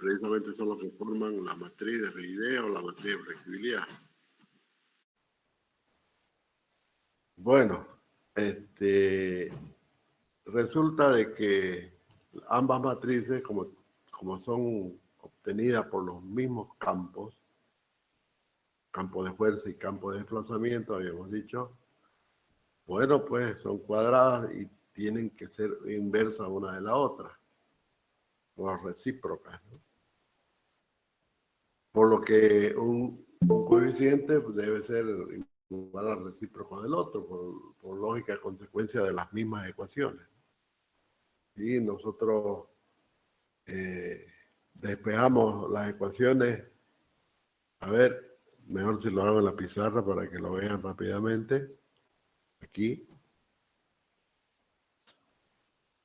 precisamente son los que forman la matriz de rigidez o la matriz de flexibilidad. Bueno, resulta de que ambas matrices, como son obtenidas por los mismos campos, campo de fuerza y campo de desplazamiento, habíamos dicho, bueno, pues son cuadradas y tienen que ser inversas una de la otra, o recíprocas, ¿no? Por lo que un coeficiente debe ser igual al recíproco del otro, por lógica consecuencia de las mismas ecuaciones. Y nosotros despejamos las ecuaciones. A ver, mejor si lo hago en la pizarra para que lo vean rápidamente. Aquí,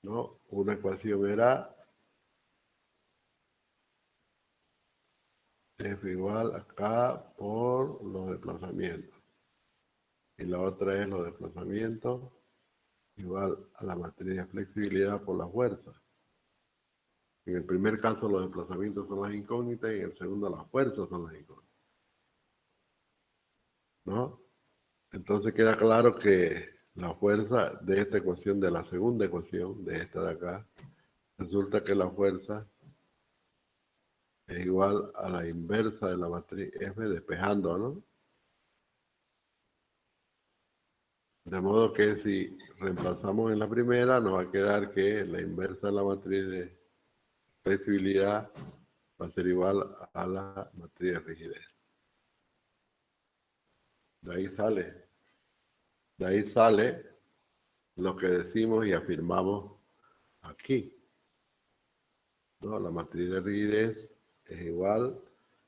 ¿no? Una ecuación era F igual a K por los desplazamientos. Y la otra es los desplazamientos igual a la matriz de flexibilidad por la fuerza. En el primer caso los desplazamientos son las incógnitas y en el segundo las fuerzas son las incógnitas, ¿no? Entonces queda claro que la fuerza de esta ecuación, de la segunda ecuación, de esta de acá, resulta que la fuerza es igual a la inversa de la matriz F despejando, ¿no? De modo que si reemplazamos en la primera, nos va a quedar que la inversa de la matriz de flexibilidad va a ser igual a la matriz de rigidez. De ahí sale lo que decimos y afirmamos aquí, ¿no? La matriz de rigidez es igual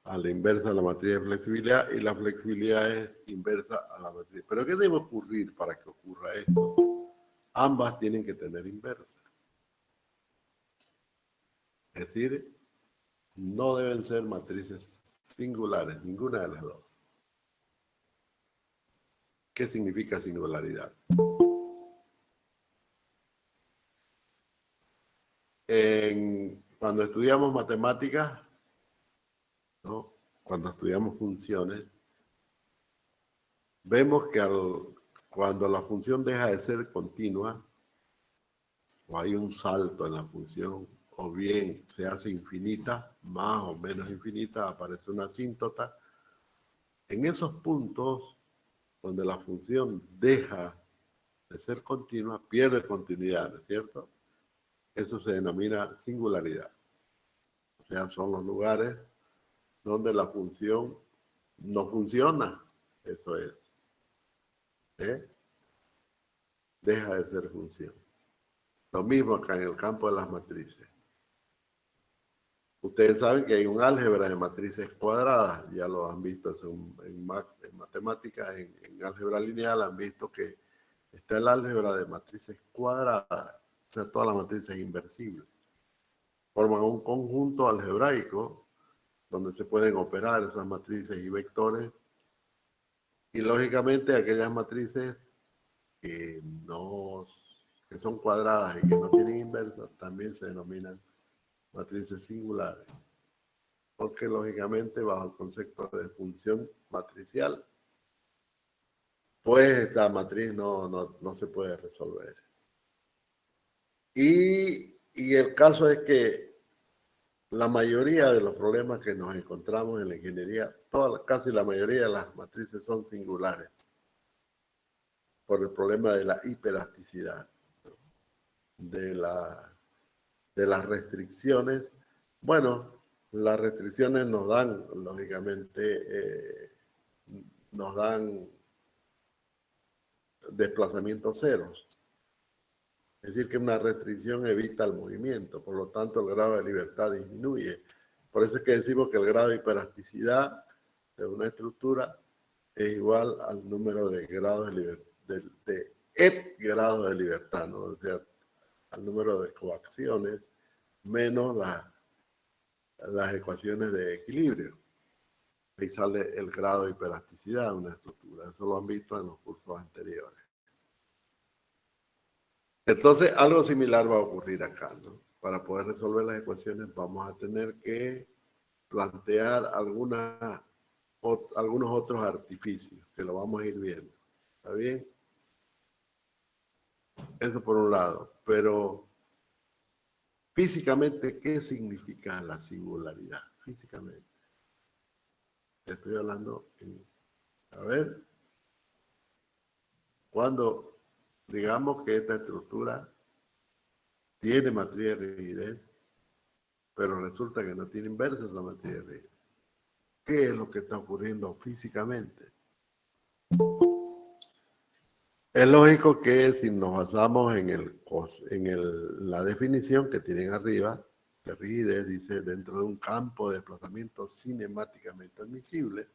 a la inversa de la matriz de flexibilidad y la flexibilidad es inversa a la matriz. ¿Pero qué debe ocurrir para que ocurra esto? Ambas tienen que tener inversa. Es decir, no deben ser matrices singulares, ninguna de las dos. ¿Qué significa singularidad? Cuando estudiamos matemáticas, ¿no? Cuando estudiamos funciones, vemos que cuando la función deja de ser continua, o hay un salto en la función, o bien se hace infinita, más o menos infinita, aparece una asíntota. En esos puntos donde la función deja de ser continua, pierde continuidad, ¿no es cierto? Eso se denomina singularidad. O sea, son los lugares donde la función no funciona. Eso es. Deja de ser función. Lo mismo acá en el campo de las matrices. Ustedes saben que hay un álgebra de matrices cuadradas, ya lo han visto en matemáticas, en álgebra lineal han visto que está el álgebra de matrices cuadradas, o sea, todas las matrices inversibles. Forman un conjunto algebraico donde se pueden operar esas matrices y vectores, y lógicamente aquellas matrices que son cuadradas y que no tienen inversa también se denominan matrices singulares, porque lógicamente bajo el concepto de función matricial, pues esta matriz no se puede resolver. Y el caso es que la mayoría de los problemas que nos encontramos en la ingeniería, casi la mayoría de las matrices son singulares, por el problema de la hiperelasticidad, de las restricciones. Bueno, las restricciones nos dan, lógicamente, nos dan desplazamientos ceros. Es decir, que una restricción evita el movimiento, por lo tanto el grado de libertad disminuye. Por eso es que decimos que el grado de hiperelasticidad de una estructura es igual al número de grados de libertad, de grados de libertad, ¿no? O sea, al número de coacciones menos las ecuaciones de equilibrio. Ahí sale el grado de hiperelasticidad de una estructura. Eso lo han visto en los cursos anteriores. Entonces, algo similar va a ocurrir acá, ¿no? para poder resolver las ecuaciones vamos a tener que plantear algunos otros artificios, que lo vamos a ir viendo. ¿Está bien? Eso por un lado. Pero físicamente, ¿qué significa la singularidad? Físicamente. Estoy hablando, a ver, cuando digamos que esta estructura tiene matriz de rigidez, pero resulta que no tiene inversa esa matriz de rigidez. ¿Qué es lo que está ocurriendo físicamente? Es lógico que si nos basamos en la definición que tienen arriba, de rigidez dice dentro de un campo de desplazamiento cinemáticamente admisible,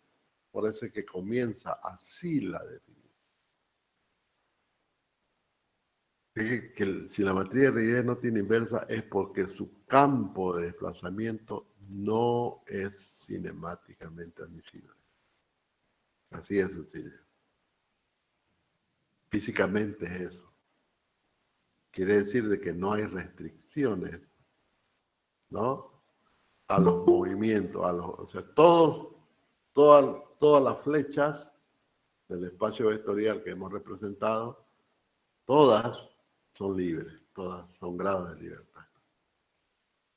por eso es que comienza así la definición. Si la matriz de rigidez no tiene inversa es porque su campo de desplazamiento no es cinemáticamente admisible. Así es sencillo. Físicamente es eso. Quiere decir de que no hay restricciones, ¿no? A los movimientos, o sea, todas las flechas del espacio vectorial que hemos representado, todas son libres, todas son grados de libertad.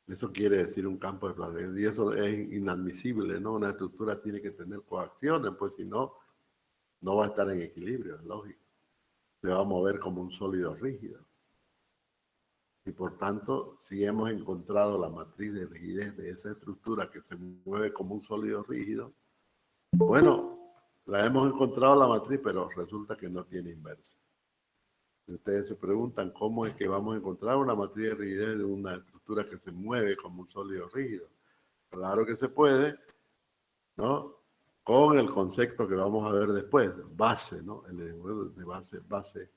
Eso quiere decir un campo de desplazamiento, y eso es inadmisible, ¿no? Una estructura tiene que tener coacciones, pues si no, no va a estar en equilibrio, es lógico. Se va a mover como un sólido rígido. Y por tanto, si hemos encontrado la matriz de rigidez de esa estructura que se mueve como un sólido rígido, bueno, la hemos encontrado la matriz, pero resulta que no tiene inversa. Si ustedes se preguntan cómo es que vamos a encontrar una matriz de rigidez de una estructura que se mueve como un sólido rígido. Claro que se puede, ¿no? Con el concepto que vamos a ver después, base, ¿no? El lenguaje de base,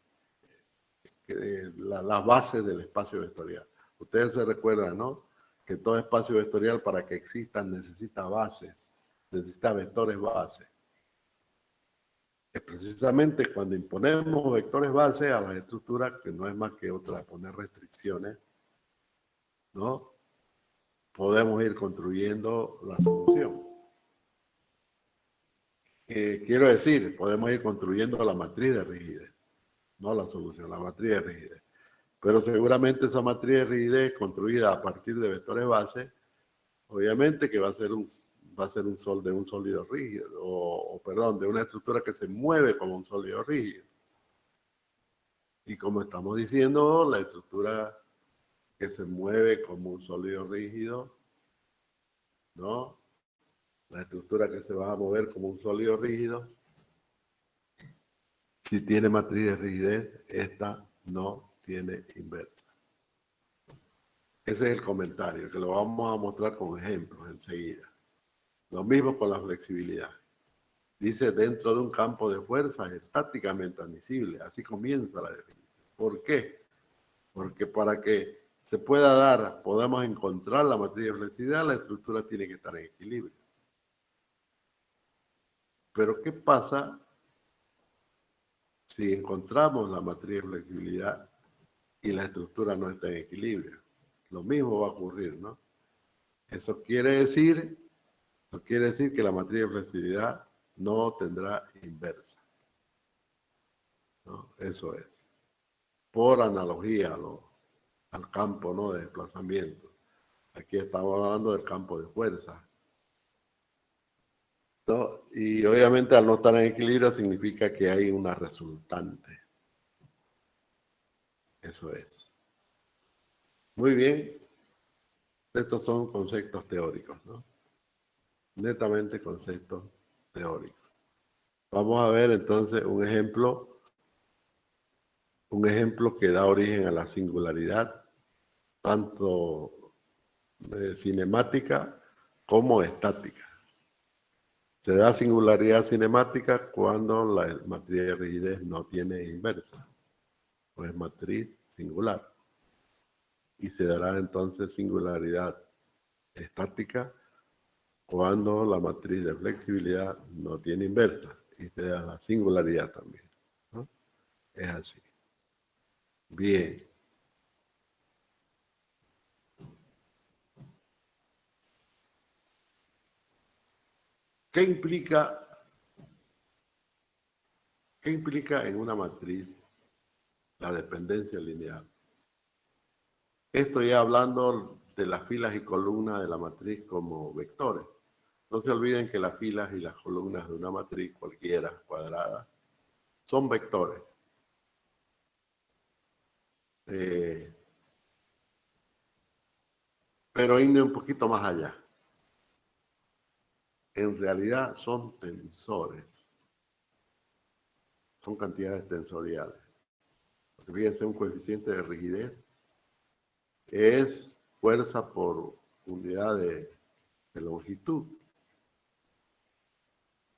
las bases del espacio vectorial. Ustedes se recuerdan, ¿no? Que todo espacio vectorial para que existan necesita bases, necesita vectores base. Es precisamente cuando imponemos vectores base a las estructuras, que no es más que otra, poner restricciones, ¿no? Podemos ir construyendo la solución. Quiero decir, podemos ir construyendo la matriz de rigidez, no la solución, la matriz de rigidez. Pero seguramente esa matriz de rigidez construida a partir de vectores base, obviamente que va a ser un sólido rígido, perdón, de una estructura que se mueve como un sólido rígido. Y como estamos diciendo, la estructura que se mueve como un sólido rígido, ¿no? La estructura que se va a mover como un sólido rígido, si tiene matriz de rigidez, esta no tiene inversa. Ese es el comentario, que lo vamos a mostrar con ejemplos enseguida. Lo mismo con la flexibilidad. Dice, dentro de un campo de fuerza estáticamente admisible. Así comienza la definición. ¿Por qué? Porque para que se pueda dar, podamos encontrar la matriz de flexibilidad, la estructura tiene que estar en equilibrio. Pero ¿qué pasa si encontramos la matriz de flexibilidad y la estructura no está en equilibrio? Lo mismo va a ocurrir, ¿no? Eso quiere decir que la matriz de flexibilidad no tendrá inversa, ¿no? Eso es. Por analogía al campo, ¿no? De desplazamiento. Aquí estamos hablando del campo de fuerza, ¿no? Y obviamente al no estar en equilibrio significa que hay una resultante. Eso es. Muy bien. Estos son conceptos teóricos, ¿no? Netamente conceptos teóricos. Vamos a ver entonces un ejemplo que da origen a la singularidad, tanto cinemática como estática. Se da singularidad cinemática cuando la matriz de rigidez no tiene inversa, o es matriz singular. Y se dará entonces singularidad estática cuando la matriz de flexibilidad no tiene inversa. Y se da la singularidad también, ¿no? Es así. Bien. ¿Qué implica en una matriz la dependencia lineal? Esto ya hablando de las filas y columnas de la matriz como vectores. No se olviden que las filas y las columnas de una matriz cualquiera cuadrada son vectores. Pero irme un poquito más allá. En realidad son tensores. Son cantidades tensoriales. Porque fíjense, un coeficiente de rigidez es fuerza por unidad de longitud,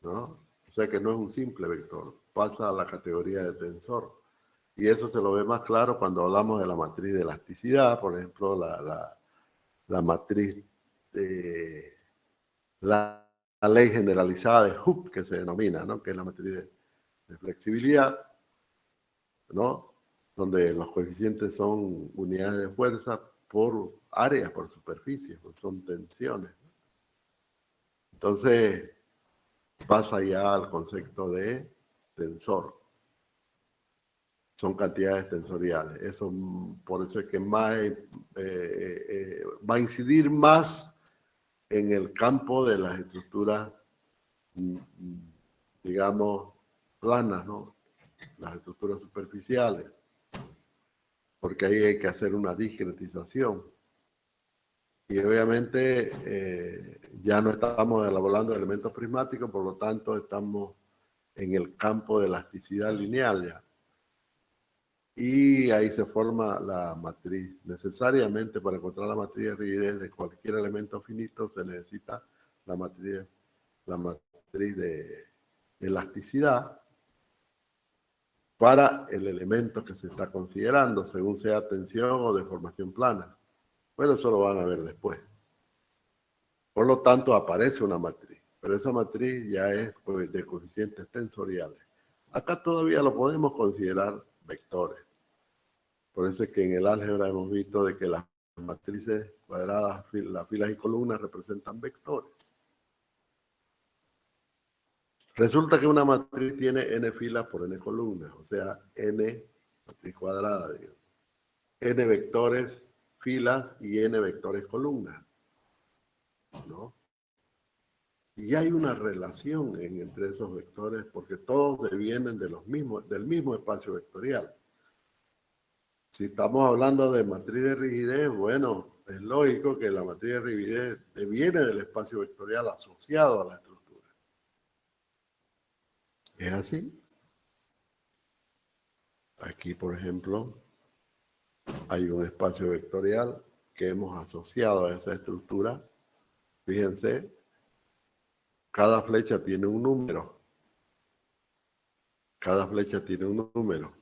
¿no? O sea que no es un simple vector, pasa a la categoría de tensor. Y eso se lo ve más claro cuando hablamos de la matriz de elasticidad, por ejemplo, la matriz de la ley generalizada de Hooke, que se denomina, ¿no? Que es la matriz de flexibilidad, ¿no? Donde los coeficientes son unidades de fuerza por área, por superficie, pues son tensiones. Entonces, pasa ya al concepto de tensor. Son cantidades tensoriales. Eso, por eso es que más, va a incidir más en el campo de las estructuras, digamos, planas, ¿no? Las estructuras superficiales. Porque ahí hay que hacer una discretización. Y obviamente ya no estamos elaborando elementos prismáticos, por lo tanto estamos en el campo de elasticidad lineal ya. Y ahí se forma la matriz. Necesariamente para encontrar la matriz de rigidez de cualquier elemento finito se necesita la matriz de elasticidad para el elemento que se está considerando, según sea tensión o deformación plana. Bueno, eso lo van a ver después. Por lo tanto, aparece una matriz, pero esa matriz ya es de coeficientes tensoriales. Acá todavía lo podemos considerar vectores. Por eso es que en el álgebra hemos visto de que las matrices cuadradas, las filas y columnas representan vectores. Resulta que una matriz tiene n filas por n columnas, o sea, n matriz cuadrada, digo. N vectores filas y n vectores columnas, ¿no? Y hay una relación entre esos vectores porque todos devienen del mismo espacio vectorial. Si estamos hablando de matriz de rigidez, bueno, es lógico que la matriz de rigidez deviene del espacio vectorial asociado a la estructura. ¿Es así? Aquí, por ejemplo, hay un espacio vectorial que hemos asociado a esa estructura. Fíjense, cada flecha tiene un número. Cada flecha tiene un número.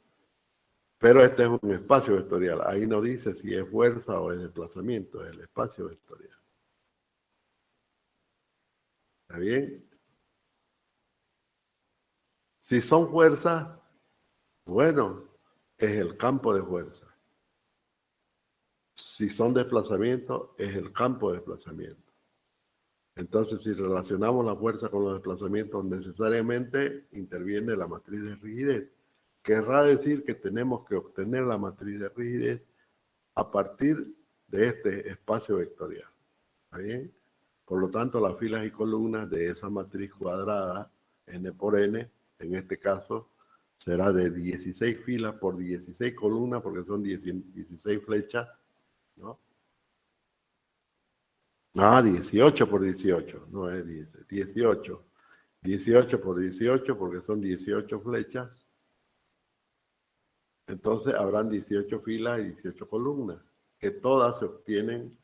Pero este es un espacio vectorial. Ahí no dice si es fuerza o es desplazamiento, es el espacio vectorial. ¿Está bien? Si son fuerzas, bueno, es el campo de fuerza. Si son desplazamientos, es el campo de desplazamiento. Entonces, si relacionamos la fuerza con los desplazamientos, necesariamente interviene la matriz de rigidez. Querrá decir que tenemos que obtener la matriz de rigidez a partir de este espacio vectorial. ¿Está bien? Por lo tanto, las filas y columnas de esa matriz cuadrada, n por n, en este caso, será de 16 filas por 16 columnas, porque son 16 flechas, ¿no? 18 por 18, no es 18. 18 por 18, porque son 18 flechas. Entonces habrán 18 filas y 18 columnas, que todas se obtienen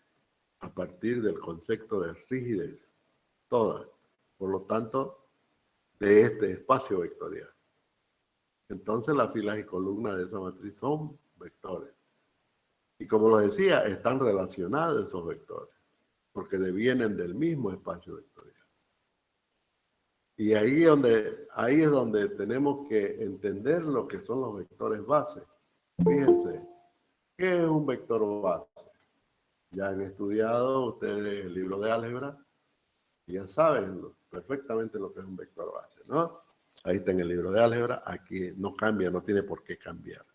a partir del concepto de rigidez. Todas. Por lo tanto, de este espacio vectorial. Entonces las filas y columnas de esa matriz son vectores. Y como lo decía, están relacionados esos vectores, porque devienen del mismo espacio vectorial. Y ahí es donde tenemos que entender lo que son los vectores base. Fíjense, ¿qué es un vector base? Ya han estudiado ustedes el libro de álgebra Ya saben perfectamente lo que es un vector base, ¿no? Ahí está en el libro de álgebra. Aquí no cambia, no tiene por qué cambiar.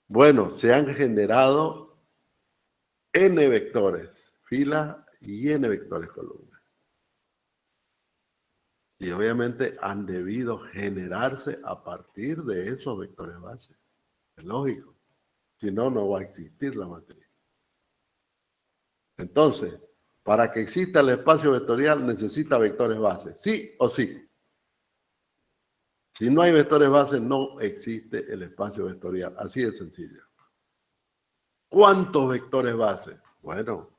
Bueno, se han generado n vectores fila y n vectores columna. Y obviamente han debido generarse a partir de esos vectores base. Es lógico. Si no, no va a existir la matriz. Entonces, para que exista el espacio vectorial necesita vectores base. ¿Sí o sí? Si no hay vectores base, no existe el espacio vectorial. Así de sencillo. ¿Cuántos vectores base? Bueno,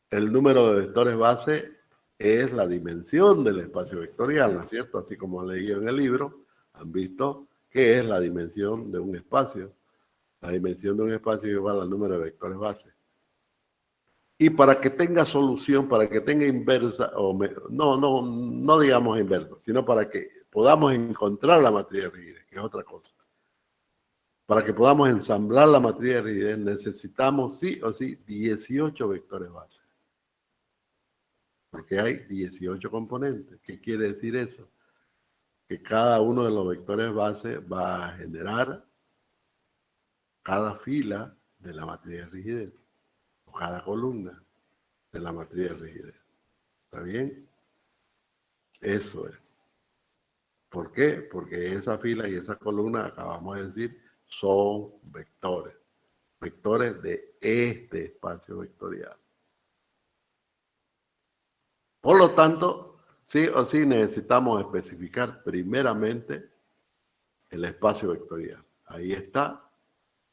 el número de vectores base es la dimensión del espacio vectorial, ¿no es cierto? Así como han leído en el libro, han visto que es la dimensión de un espacio. La dimensión de un espacio es igual al número de vectores base. Y para que tenga solución, para que tenga inversa, no digamos inversa, sino para que podamos encontrar la matriz de rigidez, que es otra cosa. Para que podamos ensamblar la matriz de rigidez necesitamos sí o sí 18 vectores base. Porque hay 18 componentes. ¿Qué quiere decir eso? Que cada uno de los vectores base va a generar cada fila de la matriz de rigidez o cada columna de la matriz de rigidez. ¿Está bien? Eso es. ¿Por qué? Porque esa fila y esa columna, acabamos de decir, son vectores. Vectores de este espacio vectorial. Por lo tanto, sí o sí necesitamos especificar primeramente el espacio vectorial. Ahí está.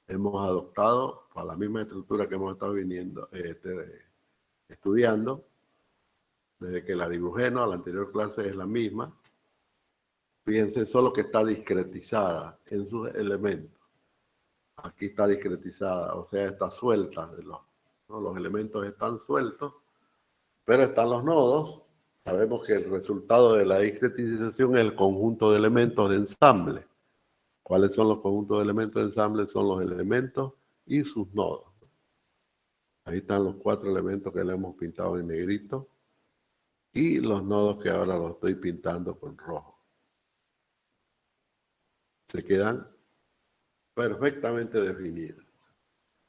Hemos adoptado para la misma estructura que hemos estado estudiando, desde que la dibujé, ¿no? La anterior clase es la misma. Fíjense, solo que está discretizada en sus elementos. Aquí está discretizada, o sea, está suelta. ¿No? Los elementos están sueltos, pero están los nodos. Sabemos que el resultado de la discretización es el conjunto de elementos de ensamble. ¿Cuáles son los conjuntos de elementos de ensamble? Son los elementos y sus nodos. Ahí están los 4 elementos que le hemos pintado en negrito y los nodos que ahora los estoy pintando con rojo. Se quedan perfectamente definidos.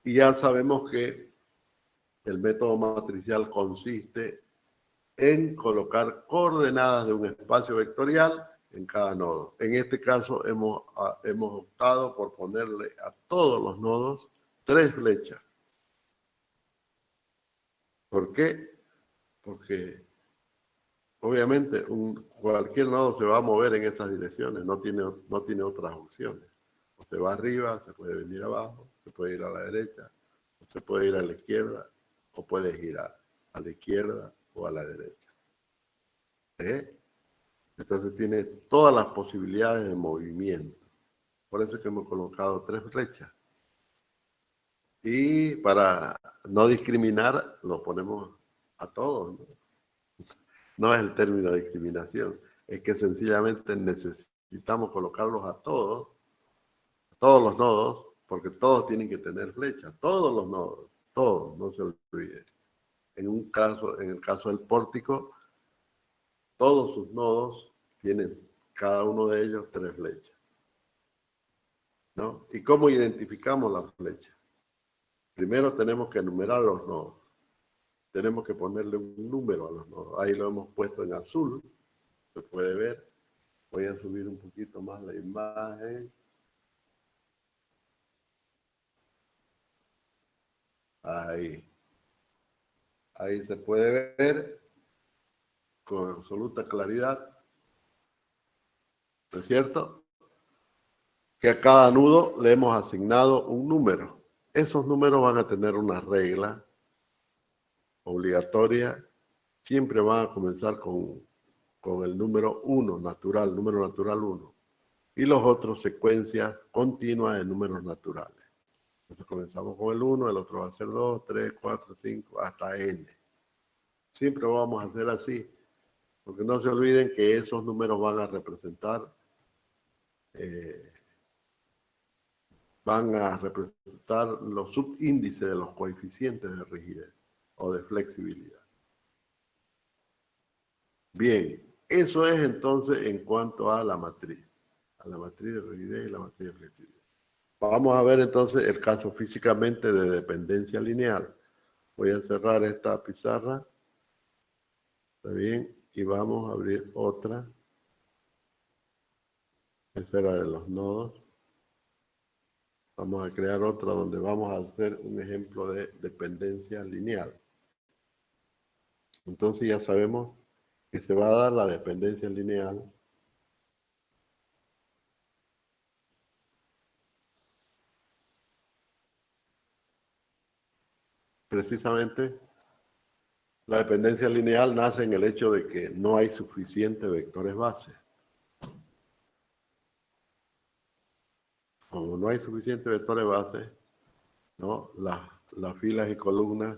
Y ya sabemos que el método matricial consiste en colocar coordenadas de un espacio vectorial en cada nodo. En este caso hemos optado por ponerle a todos los nodos 3 flechas. ¿Por qué? Porque obviamente cualquier nodo se va a mover en esas direcciones, no tiene otras opciones. O se va arriba, se puede venir abajo, se puede ir a la derecha, o se puede ir a la izquierda, o puede girar a la izquierda o a la derecha. Entonces tiene todas las posibilidades de movimiento. Por eso es que hemos colocado 3 flechas. Y para no discriminar, lo ponemos a todos, ¿no? No es el término de discriminación, es que sencillamente necesitamos colocarlos a todos los nodos, porque todos tienen que tener flechas, todos los nodos, todos, no se olvide. En el caso del pórtico, todos sus nodos tienen, cada uno de ellos, 3 flechas, ¿no? ¿Y cómo identificamos las flechas? Primero tenemos que enumerar los nodos. Tenemos que ponerle un número a los nodos. Ahí lo hemos puesto en azul, se puede ver. Voy a subir un poquito más la imagen. Ahí. Ahí se puede ver con absoluta claridad, ¿no es cierto? Que a cada nudo le hemos asignado un número. Esos números van a tener una regla obligatoria. Siempre van a comenzar con el número 1, número natural 1. Y los otros secuencias continuas de números naturales. Entonces comenzamos con el 1, el otro va a ser 2, 3, 4, 5, hasta n. Siempre vamos a hacer así, porque no se olviden que esos números van a representar los subíndices de los coeficientes de rigidez o de flexibilidad. Bien, eso es entonces en cuanto a la matriz de rigidez y la matriz de flexibilidad. Vamos a ver entonces el caso físicamente de dependencia lineal. Voy a cerrar esta pizarra, ¿está bien? Y vamos a abrir otra. Esta era de los nodos. Vamos a crear otra donde vamos a hacer un ejemplo de dependencia lineal. Entonces ya sabemos que se va a dar la dependencia lineal precisamente. La dependencia lineal nace en el hecho de que no hay suficientes vectores base. Como no hay suficientes vectores base, ¿no? Las filas y columnas,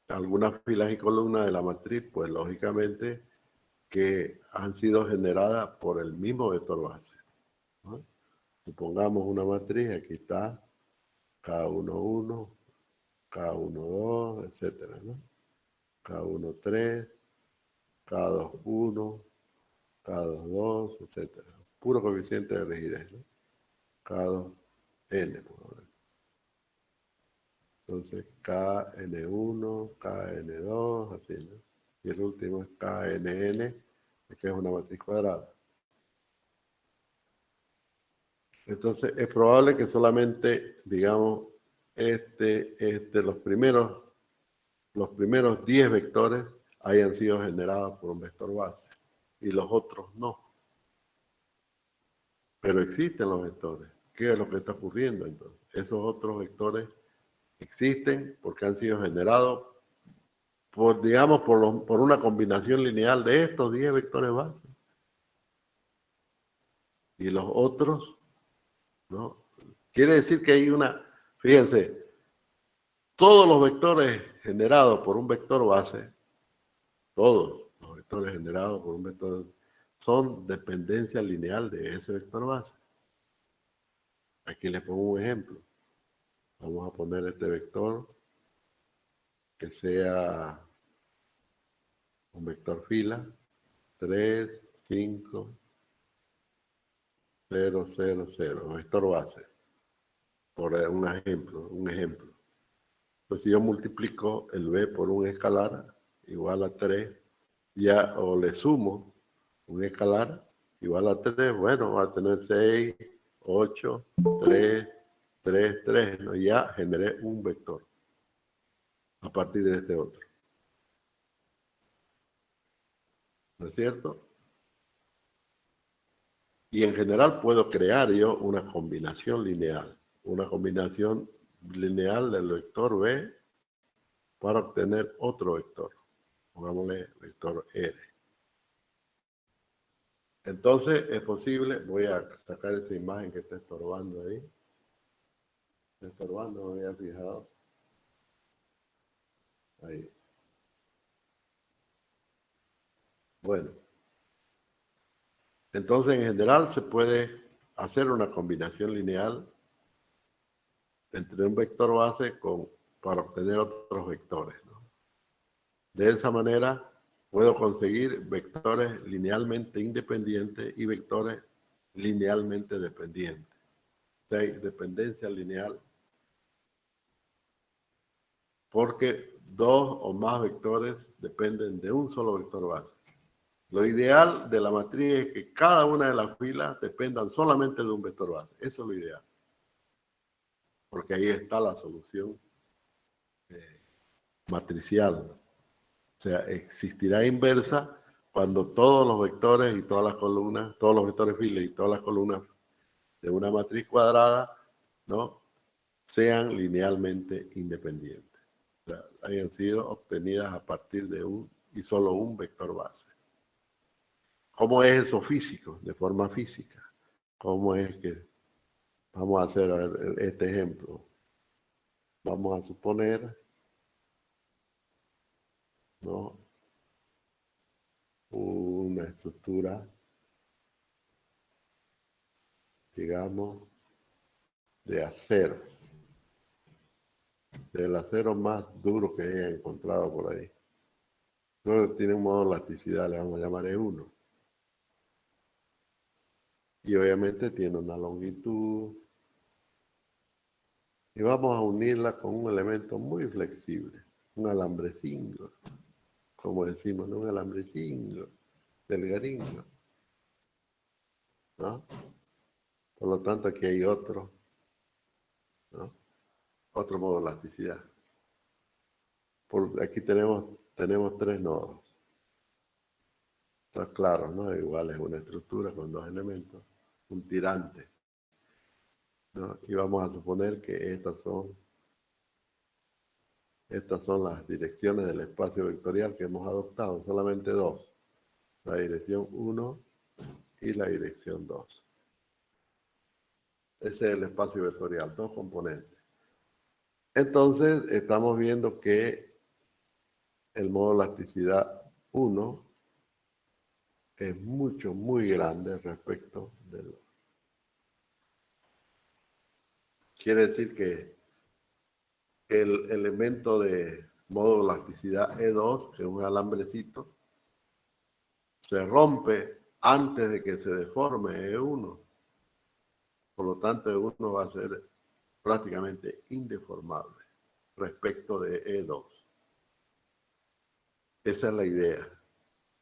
algunas filas y columnas de la matriz, pues lógicamente que han sido generadas por el mismo vector base, ¿no? Supongamos una matriz, aquí está K11, K12, etcétera, ¿no? K13, K21, K22, etcétera. Puro coeficiente de rigidez, ¿no? K2N, por ejemplo. Entonces, KN1, KN2, así, ¿no? Y el último es KNN, que es una matriz cuadrada. Entonces, es probable que solamente, digamos, los primeros 10 vectores hayan sido generados por un vector base y los otros no. Pero existen los vectores. ¿Qué es lo que está ocurriendo entonces? Esos otros vectores existen porque han sido generados por, digamos, por una combinación lineal de estos 10 vectores base. Y los otros, ¿no? Quiere decir que hay fíjense, todos los vectores generados por un vector base, todos los vectores generados por un vector base, son dependencia lineal de ese vector base. Aquí les pongo un ejemplo. Vamos a poner este vector que sea un vector fila 3, 5, 0, 0, 0, vector base, por un ejemplo. Pues si yo multiplico el b por un escalar igual a 3, ya, o le sumo un escalar igual a 3, bueno, va a tener 6, 8, 3, 3, 3, ¿no? Ya generé un vector a partir de este otro. ¿No es cierto? Y en general puedo crear yo una combinación lineal del vector B para obtener otro vector. Pongámosle vector R. Entonces es posible, voy a sacar esa imagen que está estorbando ahí. Está estorbando, no me había fijado. Ahí. Bueno, entonces en general se puede hacer una combinación lineal entre un vector base para obtener otros vectores, ¿no? De esa manera puedo conseguir vectores linealmente independientes y vectores linealmente dependientes. O sea, dependencia lineal porque dos o más vectores dependen de un solo vector base. Lo ideal de la matriz es que cada una de las filas dependan solamente de un vector base. Eso es lo ideal. Porque ahí está la solución matricial. O sea, existirá inversa cuando todos los vectores y todas las columnas, todos los vectores filas y todas las columnas de una matriz cuadrada, ¿no?, sean linealmente independientes. O sea, hayan sido obtenidas a partir de un y solo un vector base. ¿Cómo es eso físico? De forma física. ¿Cómo es que vamos a hacer este ejemplo? Vamos a suponer, ¿no?, una estructura, digamos, de acero, del acero más duro que haya encontrado por ahí. No tiene un modo de elasticidad, le vamos a llamar E1. Y obviamente tiene una longitud. Y vamos a unirla con un elemento muy flexible, un alambrecingo, como decimos, ¿no? Un alambrecingo, delgadingo, ¿no? Por lo tanto, aquí hay otro, ¿no? Otro modo de elasticidad. Aquí tenemos tres nodos. Está claro, ¿no? Igual es una estructura con dos elementos, un tirante, ¿no? Y vamos a suponer que estas son las direcciones del espacio vectorial que hemos adoptado, solamente dos, la dirección 1 y la dirección 2. Ese es el espacio vectorial, dos componentes. Entonces, estamos viendo que el modo elasticidad 1 es muy grande respecto del... Quiere decir que el elemento de modo elasticidad E2, que es un alambrecito, se rompe antes de que se deforme E1. Por lo tanto, E1 va a ser prácticamente indeformable respecto de E2. Esa es la idea.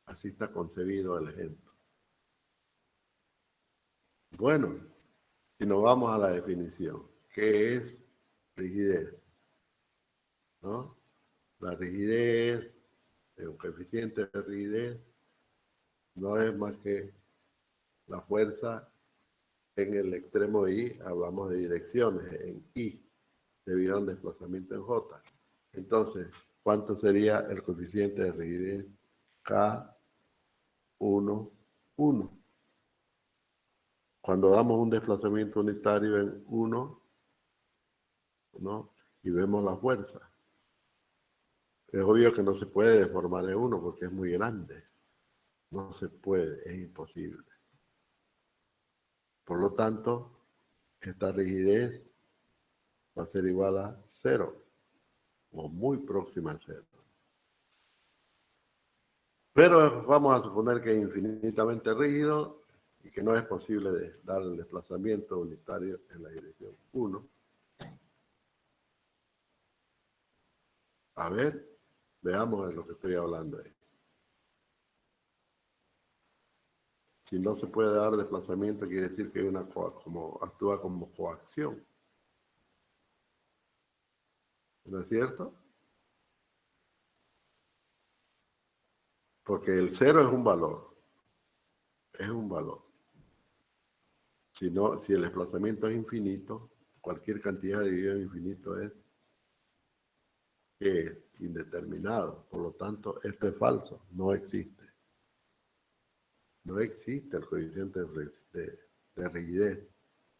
Así está concebido el ejemplo. Bueno, si nos vamos a la definición, ¿qué es rigidez? ¿No? La rigidez, el coeficiente de rigidez, no es más que la fuerza en el extremo I, hablamos de direcciones, en I, debido a un desplazamiento en J. Entonces, ¿cuánto sería el coeficiente de rigidez? K1, 1. Cuando damos un desplazamiento unitario en 1, ¿no? Y vemos la fuerza. Es obvio que no se puede deformar en 1 porque es muy grande. No se puede, es imposible. Por lo tanto, esta rigidez va a ser igual a 0 o muy próxima a 0. Pero vamos a suponer que es infinitamente rígido y que no es posible dar el desplazamiento unitario en la dirección 1. A ver, veamos de lo que estoy hablando ahí. Si no se puede dar desplazamiento, quiere decir que hay actúa como coacción. ¿No es cierto? Porque el 0 es un valor. Es un valor. Si el desplazamiento es infinito, cualquier cantidad dividida en infinito es indeterminado. Por lo tanto, esto es falso. No existe. No existe el coeficiente de rigidez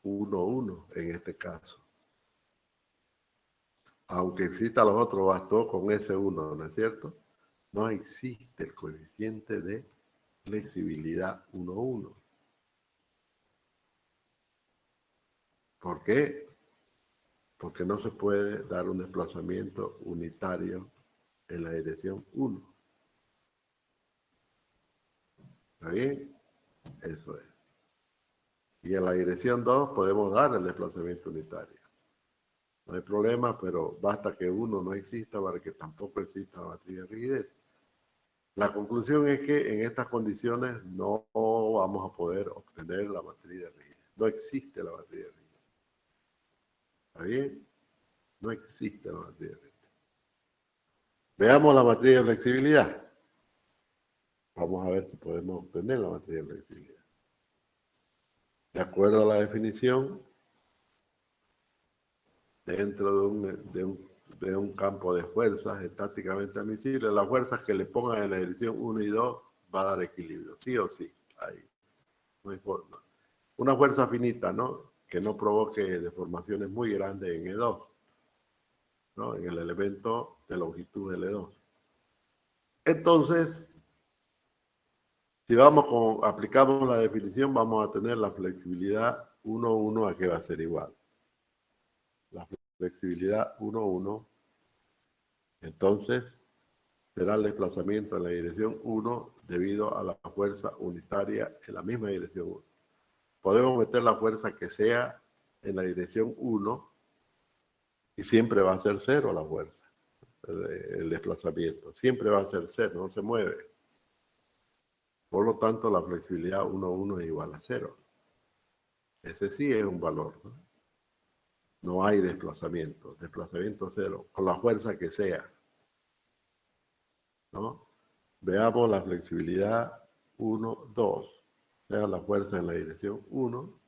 1,1 en este caso. Aunque exista los otros, bastó con ese 1, ¿no es cierto? No existe el coeficiente de flexibilidad 1,1. ¿Por qué? Porque no se puede dar un desplazamiento unitario en la dirección 1. ¿Está bien? Eso es. Y en la dirección 2 podemos dar el desplazamiento unitario. No hay problema, pero basta que 1 no exista para que tampoco exista la matriz de rigidez. La conclusión es que en estas condiciones no vamos a poder obtener la matriz de rigidez. No existe la matriz de rigidez. ¿Está bien? No existe la matriz de rigidez. Veamos la matriz de flexibilidad. Vamos a ver si podemos obtener la matriz de flexibilidad. De acuerdo a la definición, dentro de un campo de fuerzas estáticamente admisible, las fuerzas que le pongan en la dirección 1 y 2 va a dar equilibrio, sí o sí. Ahí. No hay forma. Una fuerza finita, ¿no? Que no provoque deformaciones muy grandes en E2, ¿no? En el elemento de longitud L2. Entonces, si aplicamos la definición, vamos a tener la flexibilidad 1,1 a que va a ser igual. La flexibilidad 1,1. Entonces, será el desplazamiento en la dirección 1 debido a la fuerza unitaria en la misma dirección 1. Podemos meter la fuerza que sea en la dirección 1 y siempre va a ser cero la fuerza, el desplazamiento. Siempre va a ser cero, no se mueve. Por lo tanto, la flexibilidad 1,1 es igual a 0. Ese sí es un valor, ¿no? No hay desplazamiento 0, con la fuerza que sea, ¿no? Veamos la flexibilidad 1, 2. Sea la fuerza en la dirección 1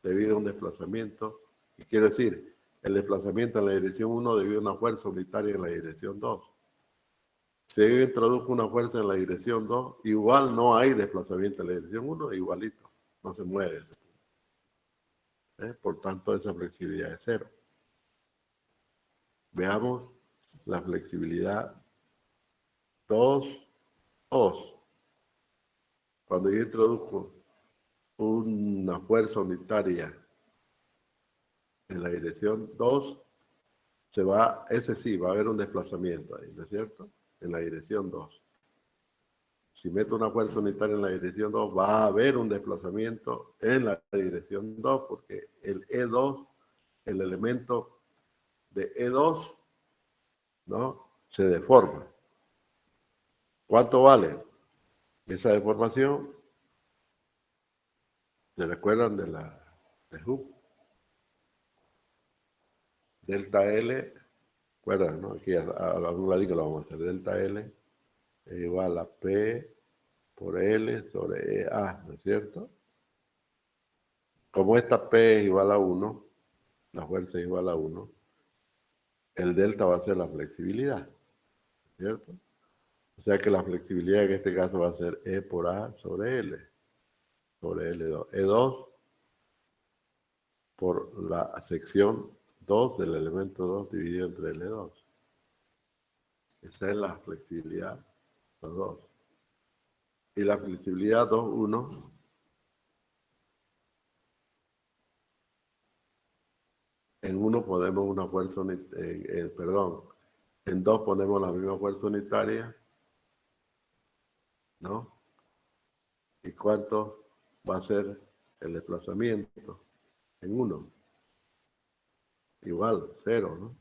debido a un desplazamiento. Y quiere decir, el desplazamiento en la dirección 1 debido a una fuerza unitaria en la dirección 2. Si yo introduzco una fuerza en la dirección 2, igual no hay desplazamiento en la dirección 1, igualito, no se mueve. Por tanto, esa flexibilidad es 0. Veamos la flexibilidad 2, 2. Cuando yo introduzco una fuerza unitaria en la dirección 2, ese sí, va a haber un desplazamiento ahí, ¿no es cierto? En la dirección 2. Si meto una fuerza unitaria en la dirección 2, va a haber un desplazamiento en la dirección 2, porque el E2, el elemento de E2, ¿no? Se deforma. ¿Cuánto vale esa deformación? ¿Se recuerdan de Hooke? Delta L, recuerdan, ¿no? Aquí a un ladito lo vamos a hacer. Delta L es igual a P por L sobre EA, ¿no es cierto? Como esta P es igual a 1, la fuerza es igual a 1, el delta va a ser la flexibilidad, ¿cierto? O sea que la flexibilidad en este caso va a ser E por A sobre L, sobre L2. E2 por la sección 2 del elemento 2 dividido entre L2. Esa es la flexibilidad 2. Y la flexibilidad 2,1 en 1 ponemos una fuerza en 2 ponemos la misma fuerza unitaria, ¿no? ¿Y cuánto va a ser el desplazamiento? En 1. Igual, 0, ¿no?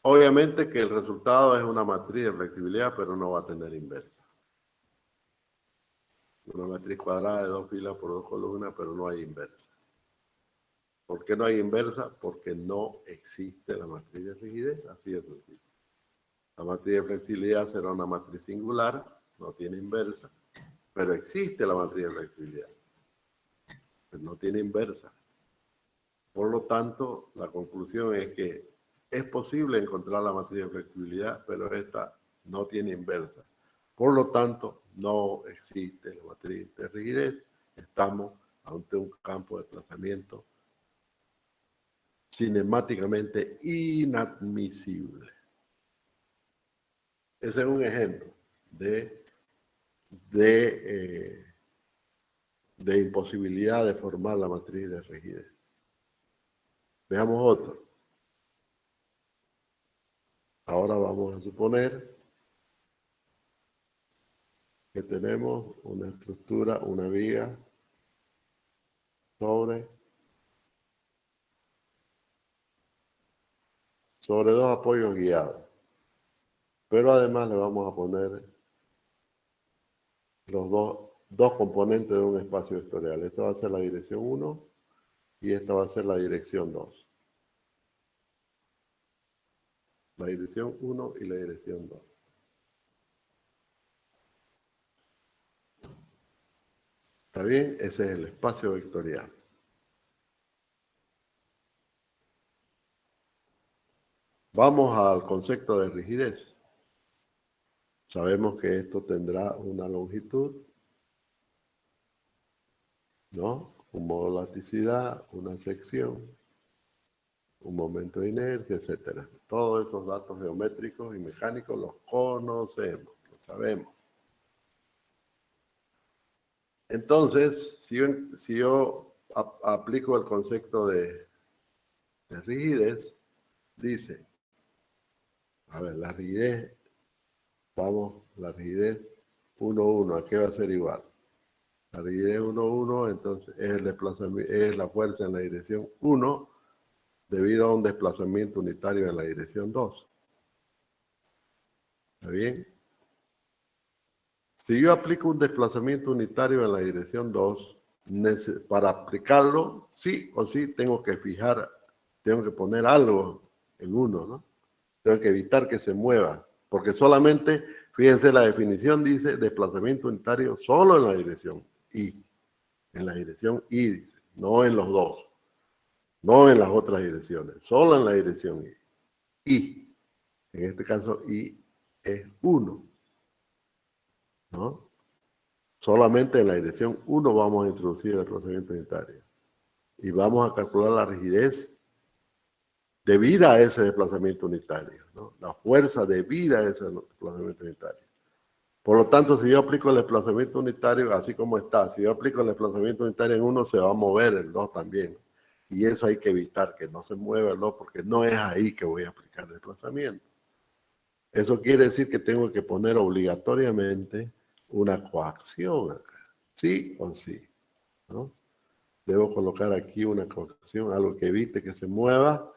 Obviamente que el resultado es una matriz de flexibilidad, pero no va a tener inversa. Una matriz cuadrada de 2 filas por 2 columnas, pero no hay inversa. ¿Por qué no hay inversa? Porque no existe la matriz de rigidez, así de sencillo. La matriz de flexibilidad será una matriz singular, no tiene inversa, pero existe la matriz de flexibilidad, pero no tiene inversa. Por lo tanto, la conclusión es que es posible encontrar la matriz de flexibilidad, pero esta no tiene inversa. Por lo tanto, no existe la matriz de rigidez. Estamos ante un campo de desplazamiento cinemáticamente inadmisible. Ese es un ejemplo de imposibilidad de formar la matriz de rigidez. Veamos otro. Ahora vamos a suponer que tenemos una estructura, una viga sobre dos apoyos guiados. Pero además le vamos a poner los dos componentes de un espacio vectorial. Esta va a ser la dirección 1 y esta va a ser la dirección 2. La dirección 1 y la dirección 2. ¿Está bien? Ese es el espacio vectorial. Vamos al concepto de rigidez. Sabemos que esto tendrá una longitud, ¿no? Un modo de elasticidad, una sección, un momento de inercia, etc. Todos esos datos geométricos y mecánicos los conocemos, los sabemos. Entonces, si yo aplico el concepto de de rigidez, dice, a ver, la rigidez, vamos, la rigidez 1,1, ¿a qué va a ser igual? La rigidez 1,1, entonces es el desplazamiento, es la fuerza en la dirección 1 debido a un desplazamiento unitario en la dirección 2. ¿Está bien? Si yo aplico un desplazamiento unitario en la dirección 2, para aplicarlo, sí o sí tengo que poner algo en 1, ¿no? Tengo que evitar que se mueva, porque solamente, fíjense, la definición dice desplazamiento unitario solo en la dirección Y. En la dirección Y, dice, no en los dos, no en las otras direcciones, solo en la dirección Y. Y, en este caso, Y es 1, ¿no? Solamente en la dirección 1 vamos a introducir el desplazamiento unitario. Y vamos a calcular la rigidez debida a ese desplazamiento unitario, ¿no? La fuerza debida a ese desplazamiento unitario. Por lo tanto, si yo aplico el desplazamiento unitario así como está, si yo aplico el desplazamiento unitario en 1, se va a mover el 2 también. Y eso hay que evitar, que no se mueva el 2, porque no es ahí que voy a aplicar el desplazamiento. Eso quiere decir que tengo que poner obligatoriamente una coacción acá, sí o sí, ¿no? Debo colocar aquí una coacción, algo que evite que se mueva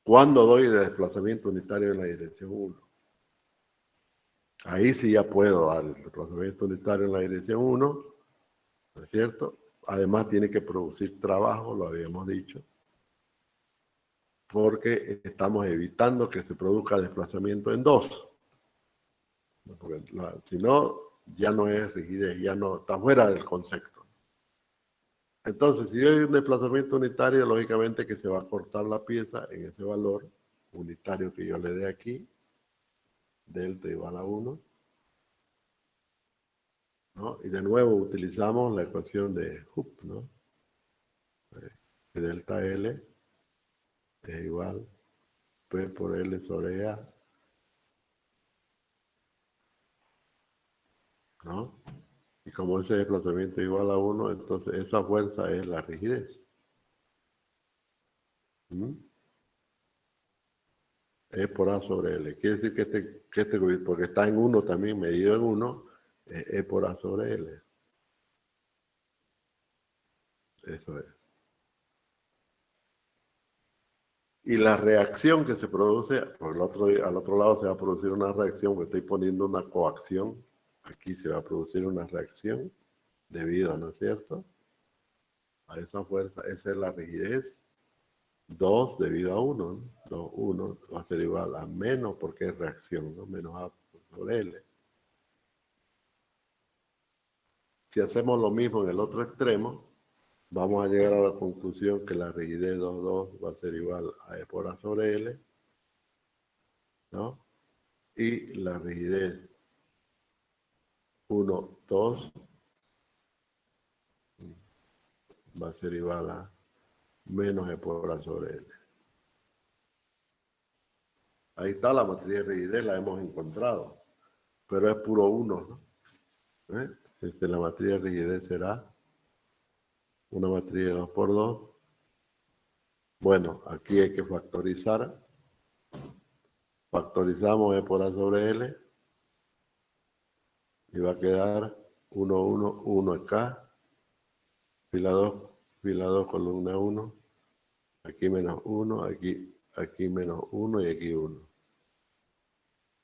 cuando doy el desplazamiento unitario en la dirección 1. Ahí sí ya puedo dar el desplazamiento unitario en la dirección 1, ¿no es cierto? Además tiene que producir trabajo, lo habíamos dicho, porque estamos evitando que se produzca desplazamiento en 2. Si no, ya no es rigidez, ya no está fuera del concepto. Entonces, si hay un desplazamiento unitario, lógicamente que se va a cortar la pieza en ese valor unitario que yo le dé aquí, delta igual a 1, ¿no? Y de nuevo utilizamos la ecuación de Hooke, ¿no? Que delta L es igual P por L sobre A, ¿no? Y como ese desplazamiento es igual a 1, entonces esa fuerza es la rigidez. ¿Mm? E por A sobre L. Quiere decir que porque está en 1 también, medido en 1, es E por A sobre L. Eso es. Y la reacción que se produce, por al otro lado se va a producir una reacción, porque estoy poniendo una coacción. Aquí se va a producir una reacción debido, ¿no es cierto?, a esa fuerza. Esa es la rigidez. 2 debido a 1, ¿no? 2, 1 va a ser igual a menos, porque es reacción, ¿no? Menos A sobre L. Si hacemos lo mismo en el otro extremo, vamos a llegar a la conclusión que la rigidez 2, 2 va a ser igual a E por A sobre L, ¿no? Y la rigidez 1, 2 va a ser igual a menos E por A sobre L. Ahí está la matriz de rigidez, la hemos encontrado, pero es puro 1, ¿no? La matriz de rigidez será una matriz de 2 por 2. Bueno, aquí hay que factorizar. Factorizamos E por A sobre L y va a quedar 1, 1, 1 acá. Fila 2, columna 1. Aquí menos 1, aquí menos 1 y aquí 1.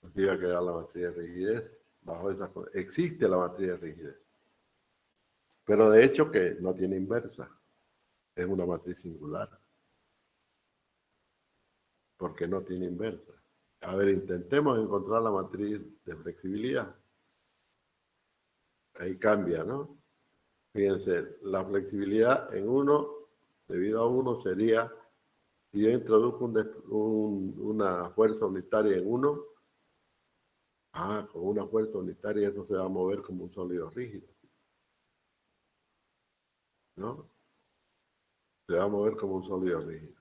Así va a quedar la matriz de rigidez. Bajo esa, existe la matriz de rigidez. Pero de hecho que no tiene inversa. Es una matriz singular. Porque no tiene inversa. A ver, intentemos encontrar la matriz de flexibilidad. Ahí cambia, ¿no? Fíjense, la flexibilidad en 1, debido a 1, sería, si yo introduzco una fuerza unitaria en 1, con una fuerza unitaria eso se va a mover como un sólido rígido, ¿no? Se va a mover como un sólido rígido.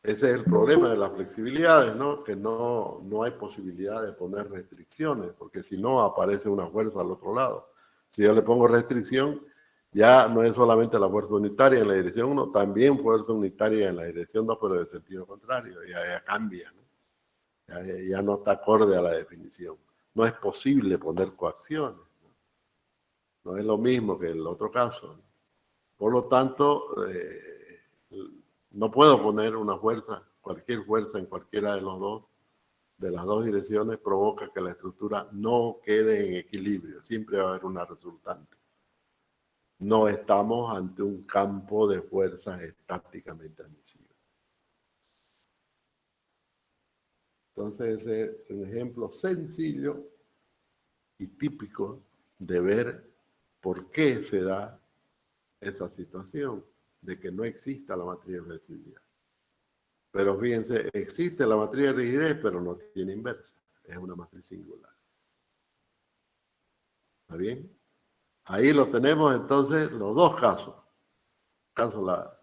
Ese es el problema de las flexibilidades, ¿no? Que no hay posibilidad de poner restricciones, porque si no aparece una fuerza al otro lado. Si yo le pongo restricción, Ya no es solamente la fuerza unitaria en la dirección 1, también fuerza unitaria en la dirección 2, pero en sentido contrario. Ya cambia, ¿no? Ya no está acorde a la definición. No es posible poner coacciones. No es lo mismo que el otro caso. Por lo tanto, no puedo poner una fuerza, cualquier fuerza en cualquiera de las dos direcciones provoca que la estructura no quede en equilibrio. Siempre va a haber una resultante. No estamos ante un campo de fuerzas estáticamente admisible. Entonces, ese es un ejemplo sencillo y típico de ver por qué se da esa situación de que no exista la matriz de flexibilidad. Pero fíjense, existe la matriz de rigidez, pero no tiene inversa. Es una matriz singular. ¿Está bien? Ahí lo tenemos entonces los dos casos. Caso la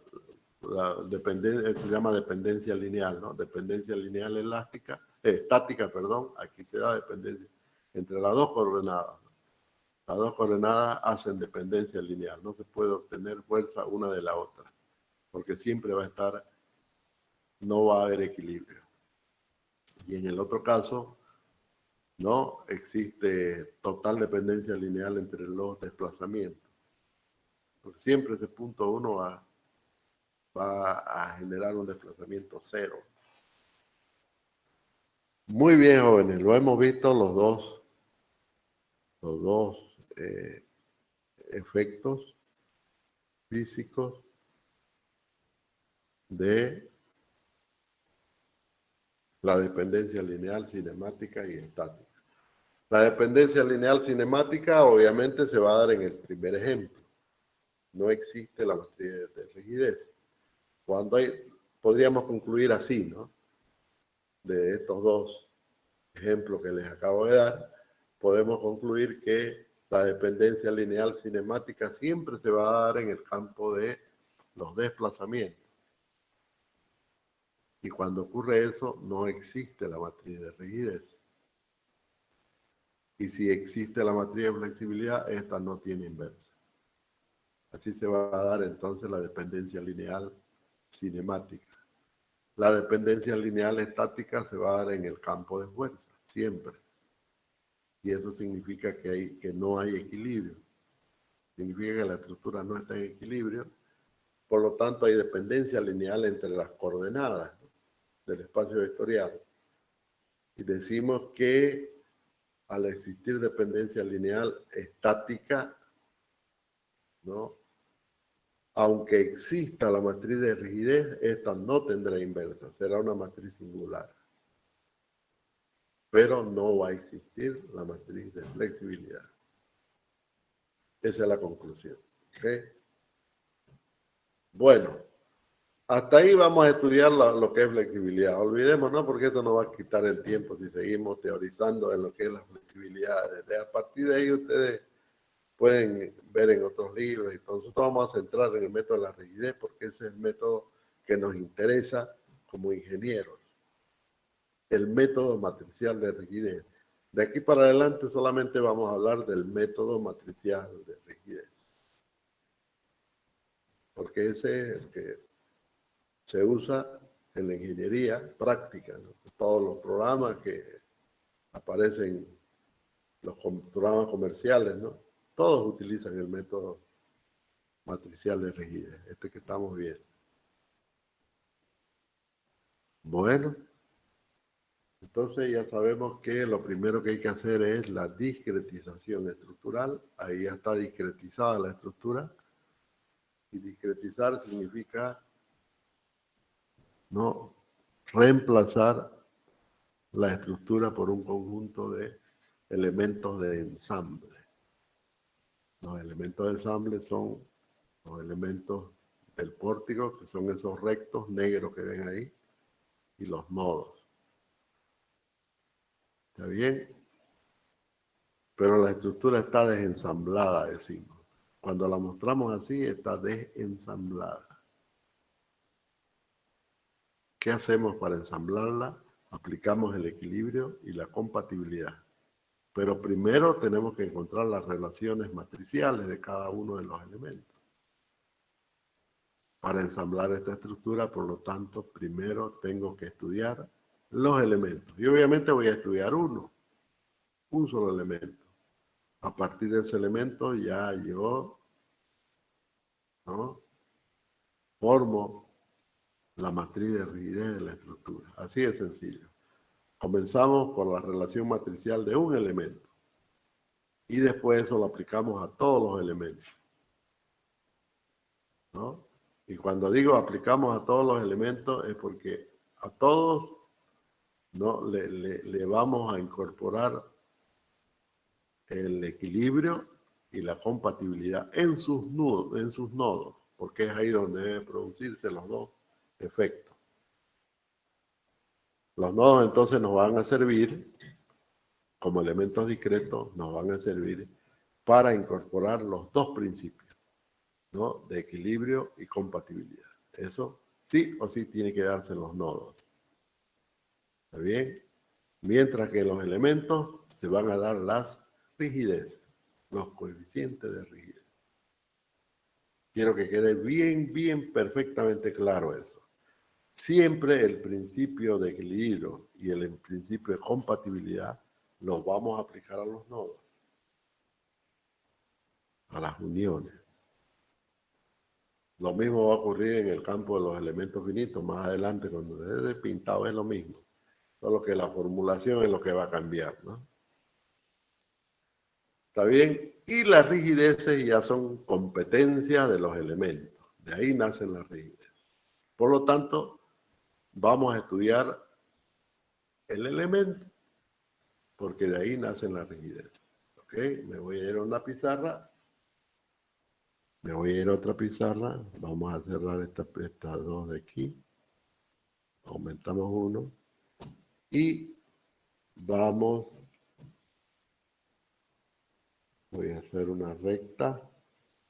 dependencia, se llama dependencia lineal, ¿no? Dependencia lineal elástica, estática, perdón. Aquí se da dependencia entre las dos coordenadas. Las dos coordenadas hacen dependencia lineal. No se puede obtener fuerza una de la otra, porque siempre va a estar, no va a haber equilibrio. Y en el otro caso, no existe total dependencia lineal entre los desplazamientos. Porque siempre ese punto 1 va a generar un desplazamiento cero. Muy bien, jóvenes, lo hemos visto los dos efectos físicos de la dependencia lineal, cinemática y estática. La dependencia lineal cinemática obviamente se va a dar en el primer ejemplo. No existe la matriz de rigidez. Podríamos concluir así, ¿no? De estos dos ejemplos que les acabo de dar, podemos concluir que la dependencia lineal cinemática siempre se va a dar en el campo de los desplazamientos. Y cuando ocurre eso, no existe la matriz de rigidez. Y si existe la matriz de flexibilidad, esta no tiene inversa. Así se va a dar entonces la dependencia lineal cinemática. La dependencia lineal estática se va a dar en el campo de fuerza, siempre. Y eso significa que no hay equilibrio. Significa que la estructura no está en equilibrio. Por lo tanto, hay dependencia lineal entre las coordenadas, ¿no?, del espacio vectorial. Y decimos que al existir dependencia lineal estática, ¿no?, aunque exista la matriz de rigidez, esta no tendrá inversa, será una matriz singular. Pero no va a existir la matriz de flexibilidad. Esa es la conclusión. ¿Okay? Bueno, hasta ahí vamos a estudiar lo que es flexibilidad. Olvidemos, ¿no? Porque eso nos va a quitar el tiempo si seguimos teorizando en lo que es la flexibilidad. A partir de ahí ustedes pueden ver en otros libros. Entonces vamos a centrar en el método de la rigidez porque ese es el método que nos interesa como ingenieros. El método matricial de rigidez. De aquí para adelante solamente vamos a hablar del método matricial de rigidez. Porque ese es el que se usa en la ingeniería práctica, ¿no? Todos los programas que aparecen, los programas comerciales, ¿no? Todos utilizan el método matricial de rigidez, este que estamos viendo. Bueno, entonces ya sabemos que lo primero que hay que hacer es la discretización estructural. Ahí ya está discretizada la estructura. Y discretizar significa no reemplazar la estructura por un conjunto de elementos de ensamble. Los elementos de ensamble son los elementos del pórtico, que son esos rectos negros que ven ahí, y los nodos. ¿Está bien? Pero la estructura está desensamblada, decimos. Cuando la mostramos así, está desensamblada. ¿Qué hacemos para ensamblarla? Aplicamos el equilibrio y la compatibilidad. Pero primero tenemos que encontrar las relaciones matriciales de cada uno de los elementos. Para ensamblar esta estructura, por lo tanto, primero tengo que estudiar los elementos. Y obviamente voy a estudiar un solo elemento. A partir de ese elemento ya yo, ¿no?, formo la matriz de rigidez de la estructura. Así de sencillo. Comenzamos por la relación matricial de un elemento. Y después eso lo aplicamos a todos los elementos, ¿no? Y cuando digo aplicamos a todos los elementos es porque a todos, ¿no?, le vamos a incorporar el equilibrio y la compatibilidad en sus nodos, porque es ahí donde deben producirse los dos efectos. Los nodos entonces nos van a servir, como elementos discretos, nos van a servir para incorporar los dos principios, ¿no?, de equilibrio y compatibilidad. Eso sí o sí tiene que darse en los nodos. ¿Está bien? Mientras que los elementos se van a dar las rigideces, los coeficientes de rigidez. Quiero que quede bien, perfectamente claro eso. Siempre el principio de equilibrio y el principio de compatibilidad los vamos a aplicar a los nodos, a las uniones. Lo mismo va a ocurrir en el campo de los elementos finitos. Más adelante, cuando esté pintado, es lo mismo. Solo que la formulación es lo que va a cambiar, ¿no? ¿Está bien? Y las rigideces ya son competencias de los elementos. De ahí nacen las rigideces. Por lo tanto, vamos a estudiar el elemento, porque de ahí nacen las rigideces. ¿Ok? Me voy a ir a una pizarra. Me voy a ir a otra pizarra. Vamos a cerrar estas dos de aquí. Aumentamos uno. Y vamos, voy a hacer una recta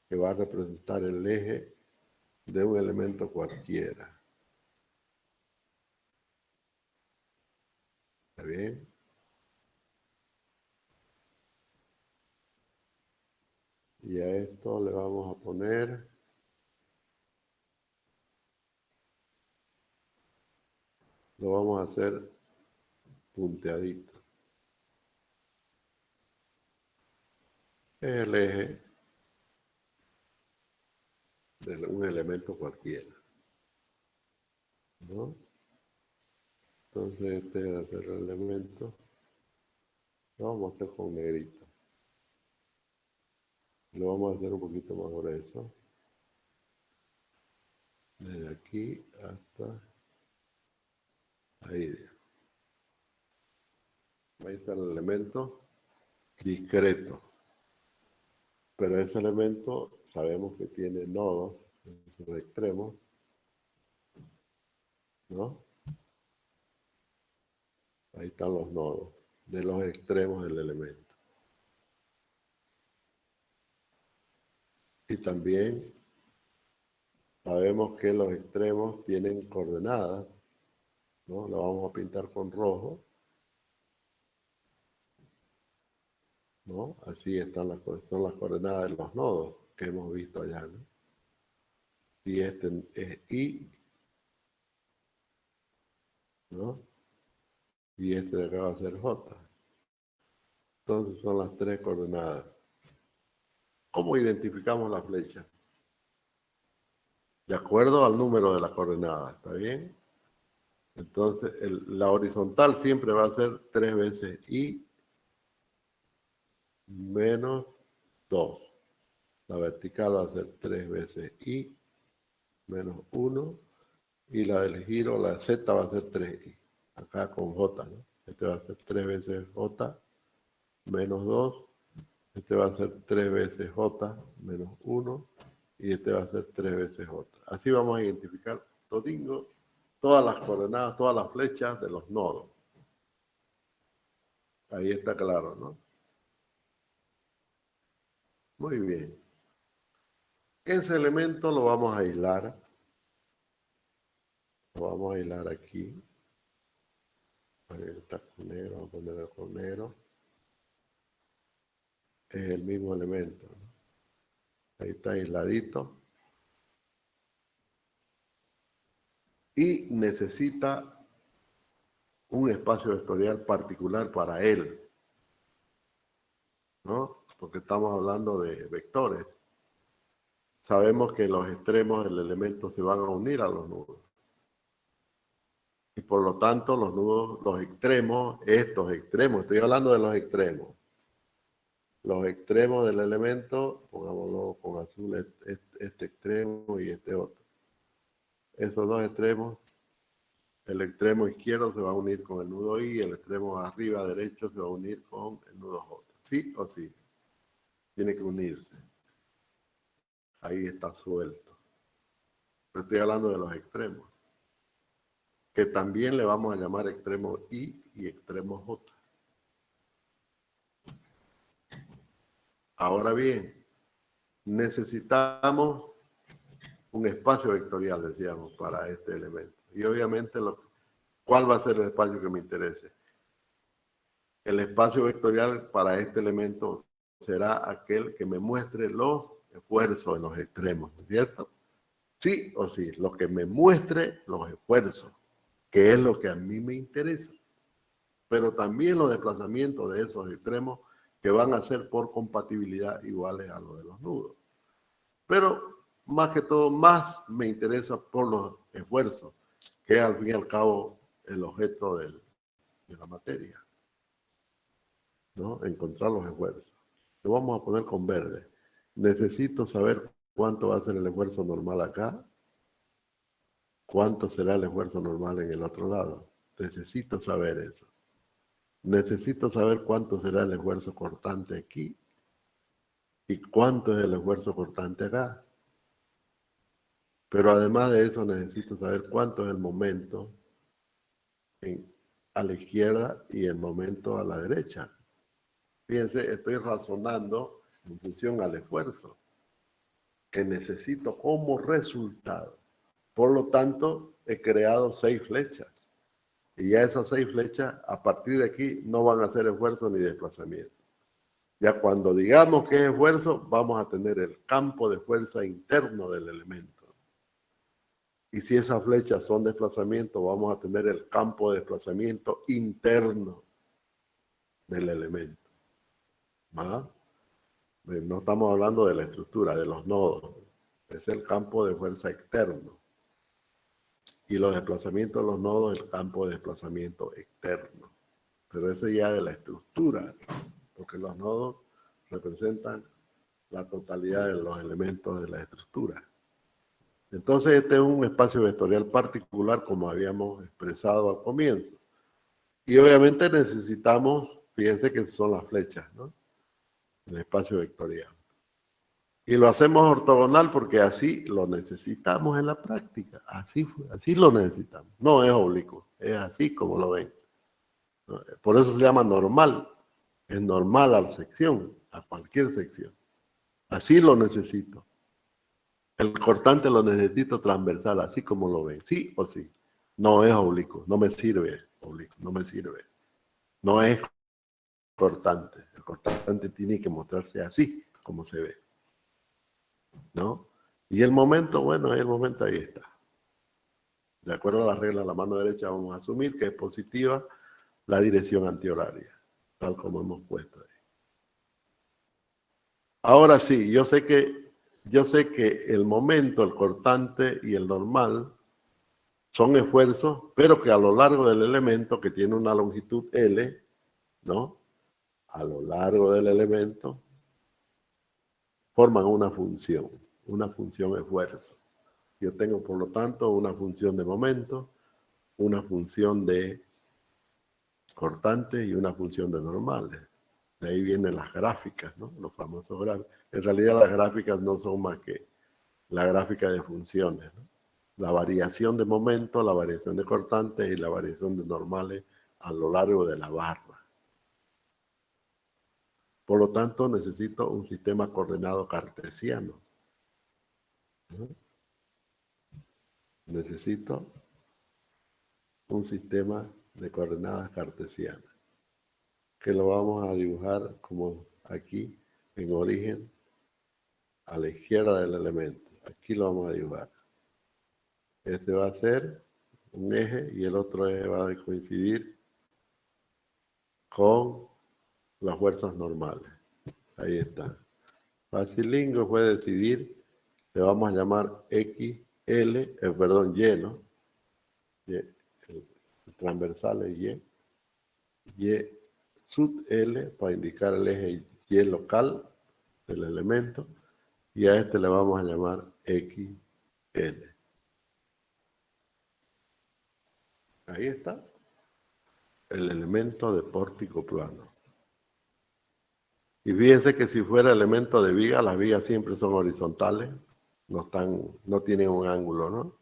que va a representar el eje de un elemento cualquiera. ¿Está bien? Y a esto le vamos a poner, lo vamos a hacer punteadito. Es el eje de un elemento cualquiera, ¿no? Entonces este va a ser el elemento, lo vamos a hacer con negrito. Lo vamos a hacer un poquito más grueso. Desde aquí hasta ahí. Ahí está el elemento discreto. Pero ese elemento sabemos que tiene nodos en sus extremos, ¿no? Ahí están los nodos de los extremos del elemento. Y también sabemos que los extremos tienen coordenadas, ¿no? Lo vamos a pintar con rojo, ¿no? Así son las coordenadas de los nodos que hemos visto allá, ¿no? Y este es I, ¿no? Y este de acá va a ser J. Entonces son las tres coordenadas. ¿Cómo identificamos la flecha? De acuerdo al número de las coordenadas, ¿está bien? Entonces, la horizontal siempre va a ser 3 veces I menos 2. La vertical va a ser 3 veces I menos 1. Y la del giro, la Z, va a ser 3I. Acá con J, ¿no? Este va a ser 3 veces J menos 2. Este va a ser 3 veces J menos 1. Y este va a ser 3 veces J. Así vamos a identificar todas las coordenadas, todas las flechas de los nodos. Ahí está claro, ¿no? Muy bien. Ese elemento lo vamos a aislar. Lo vamos a aislar aquí. Ahí está con negro, vamos a ponerlo con negro. es el mismo elemento, ¿no? Ahí está aisladito. Y necesita un espacio vectorial particular para él, ¿no? Porque estamos hablando de vectores. Sabemos que los extremos del elemento se van a unir a los nudos. Y por lo tanto, los nudos, los extremos, estos extremos, estoy hablando de los extremos. Los extremos del elemento, pongámoslo con azul, este extremo y este otro. Esos dos extremos, el extremo izquierdo se va a unir con el nudo I y el extremo arriba derecho se va a unir con el nudo J. ¿Sí o sí? Tiene que unirse. Ahí está suelto. Pero estoy hablando de los extremos, que también le vamos a llamar extremo I y extremo J. Ahora bien, necesitamos un espacio vectorial, decíamos, para este elemento. Y obviamente, ¿cuál va a ser el espacio que me interese? El espacio vectorial para este elemento será aquel que me muestre los esfuerzos en los extremos, ¿no es cierto? Sí o sí, lo que me muestre los esfuerzos, que es lo que a mí me interesa. Pero también los desplazamientos de esos extremos que van a ser por compatibilidad iguales a los de los nudos. Pero más que todo, más me interesa por los esfuerzos, que es al fin y al cabo el objeto de la materia, ¿no? Encontrar los esfuerzos. Lo vamos a poner con verde. Necesito saber cuánto va a ser el esfuerzo normal acá, cuánto será el esfuerzo normal en el otro lado. Necesito saber eso. Necesito saber cuánto será el esfuerzo cortante aquí y cuánto es el esfuerzo cortante acá. Pero además de eso necesito saber cuánto es el momento a la izquierda y el momento a la derecha. Fíjense, estoy razonando en función al esfuerzo que necesito como resultado. Por lo tanto, he creado 6 flechas. Y ya esas 6 flechas, a partir de aquí, no van a hacer esfuerzo ni desplazamiento. Ya cuando digamos que es esfuerzo, vamos a tener el campo de fuerza interno del elemento. Y si esas flechas son desplazamiento, vamos a tener el campo de desplazamiento interno del elemento. ¿Ah? No estamos hablando de la estructura, de los nodos. Es el campo de fuerza externo. Y los desplazamientos de los nodos, el campo de desplazamiento externo. Pero eso ya de la estructura, porque los nodos representan la totalidad de los elementos de la estructura. Entonces este es un espacio vectorial particular, como habíamos expresado al comienzo. Y obviamente necesitamos, fíjense que son las flechas, ¿no? El espacio vectorial. Y lo hacemos ortogonal porque así lo necesitamos en la práctica. Así lo necesitamos. No es oblicuo, es así como lo ven. Por eso se llama normal. Es normal a la sección, a cualquier sección. Así lo necesito. El cortante lo necesito transversal, así como lo ven. Sí o sí. No es oblicuo, no me sirve oblicuo, no me sirve. No es cortante. El cortante tiene que mostrarse así como se ve, ¿no? Y el momento, bueno, el momento ahí está. De acuerdo a la regla de la mano derecha, vamos a asumir que es positiva la dirección antihoraria, tal como hemos puesto ahí. Ahora sí, yo sé que el momento, el cortante y el normal son esfuerzos, pero que a lo largo del elemento, que tiene una longitud L, ¿no? A lo largo del elemento, forman una función esfuerzo. Yo tengo, por lo tanto, una función de momento, una función de cortante y una función de normales. De ahí vienen las gráficas, ¿no? Los famosos gráficos. En realidad las gráficas no son más que la gráfica de funciones, ¿no? La variación de momento, la variación de cortantes y la variación de normales a lo largo de la barra. Por lo tanto, necesito un sistema coordenado cartesiano, ¿no? Necesito un sistema de coordenadas cartesianas, que lo vamos a dibujar como aquí, en origen a la izquierda del elemento. Aquí lo vamos a dibujar. Este va a ser un eje y el otro eje va a coincidir con las fuerzas normales. Ahí está. Facilingo puede decidir, le vamos a llamar X, L, Y, ¿no? Y, el transversal es Y sub L para indicar el eje Y local del elemento, y a este le vamos a llamar XL. Ahí está el elemento de pórtico plano. Y fíjense que si fuera elemento de viga, las vigas siempre son horizontales, no tienen un ángulo, ¿no?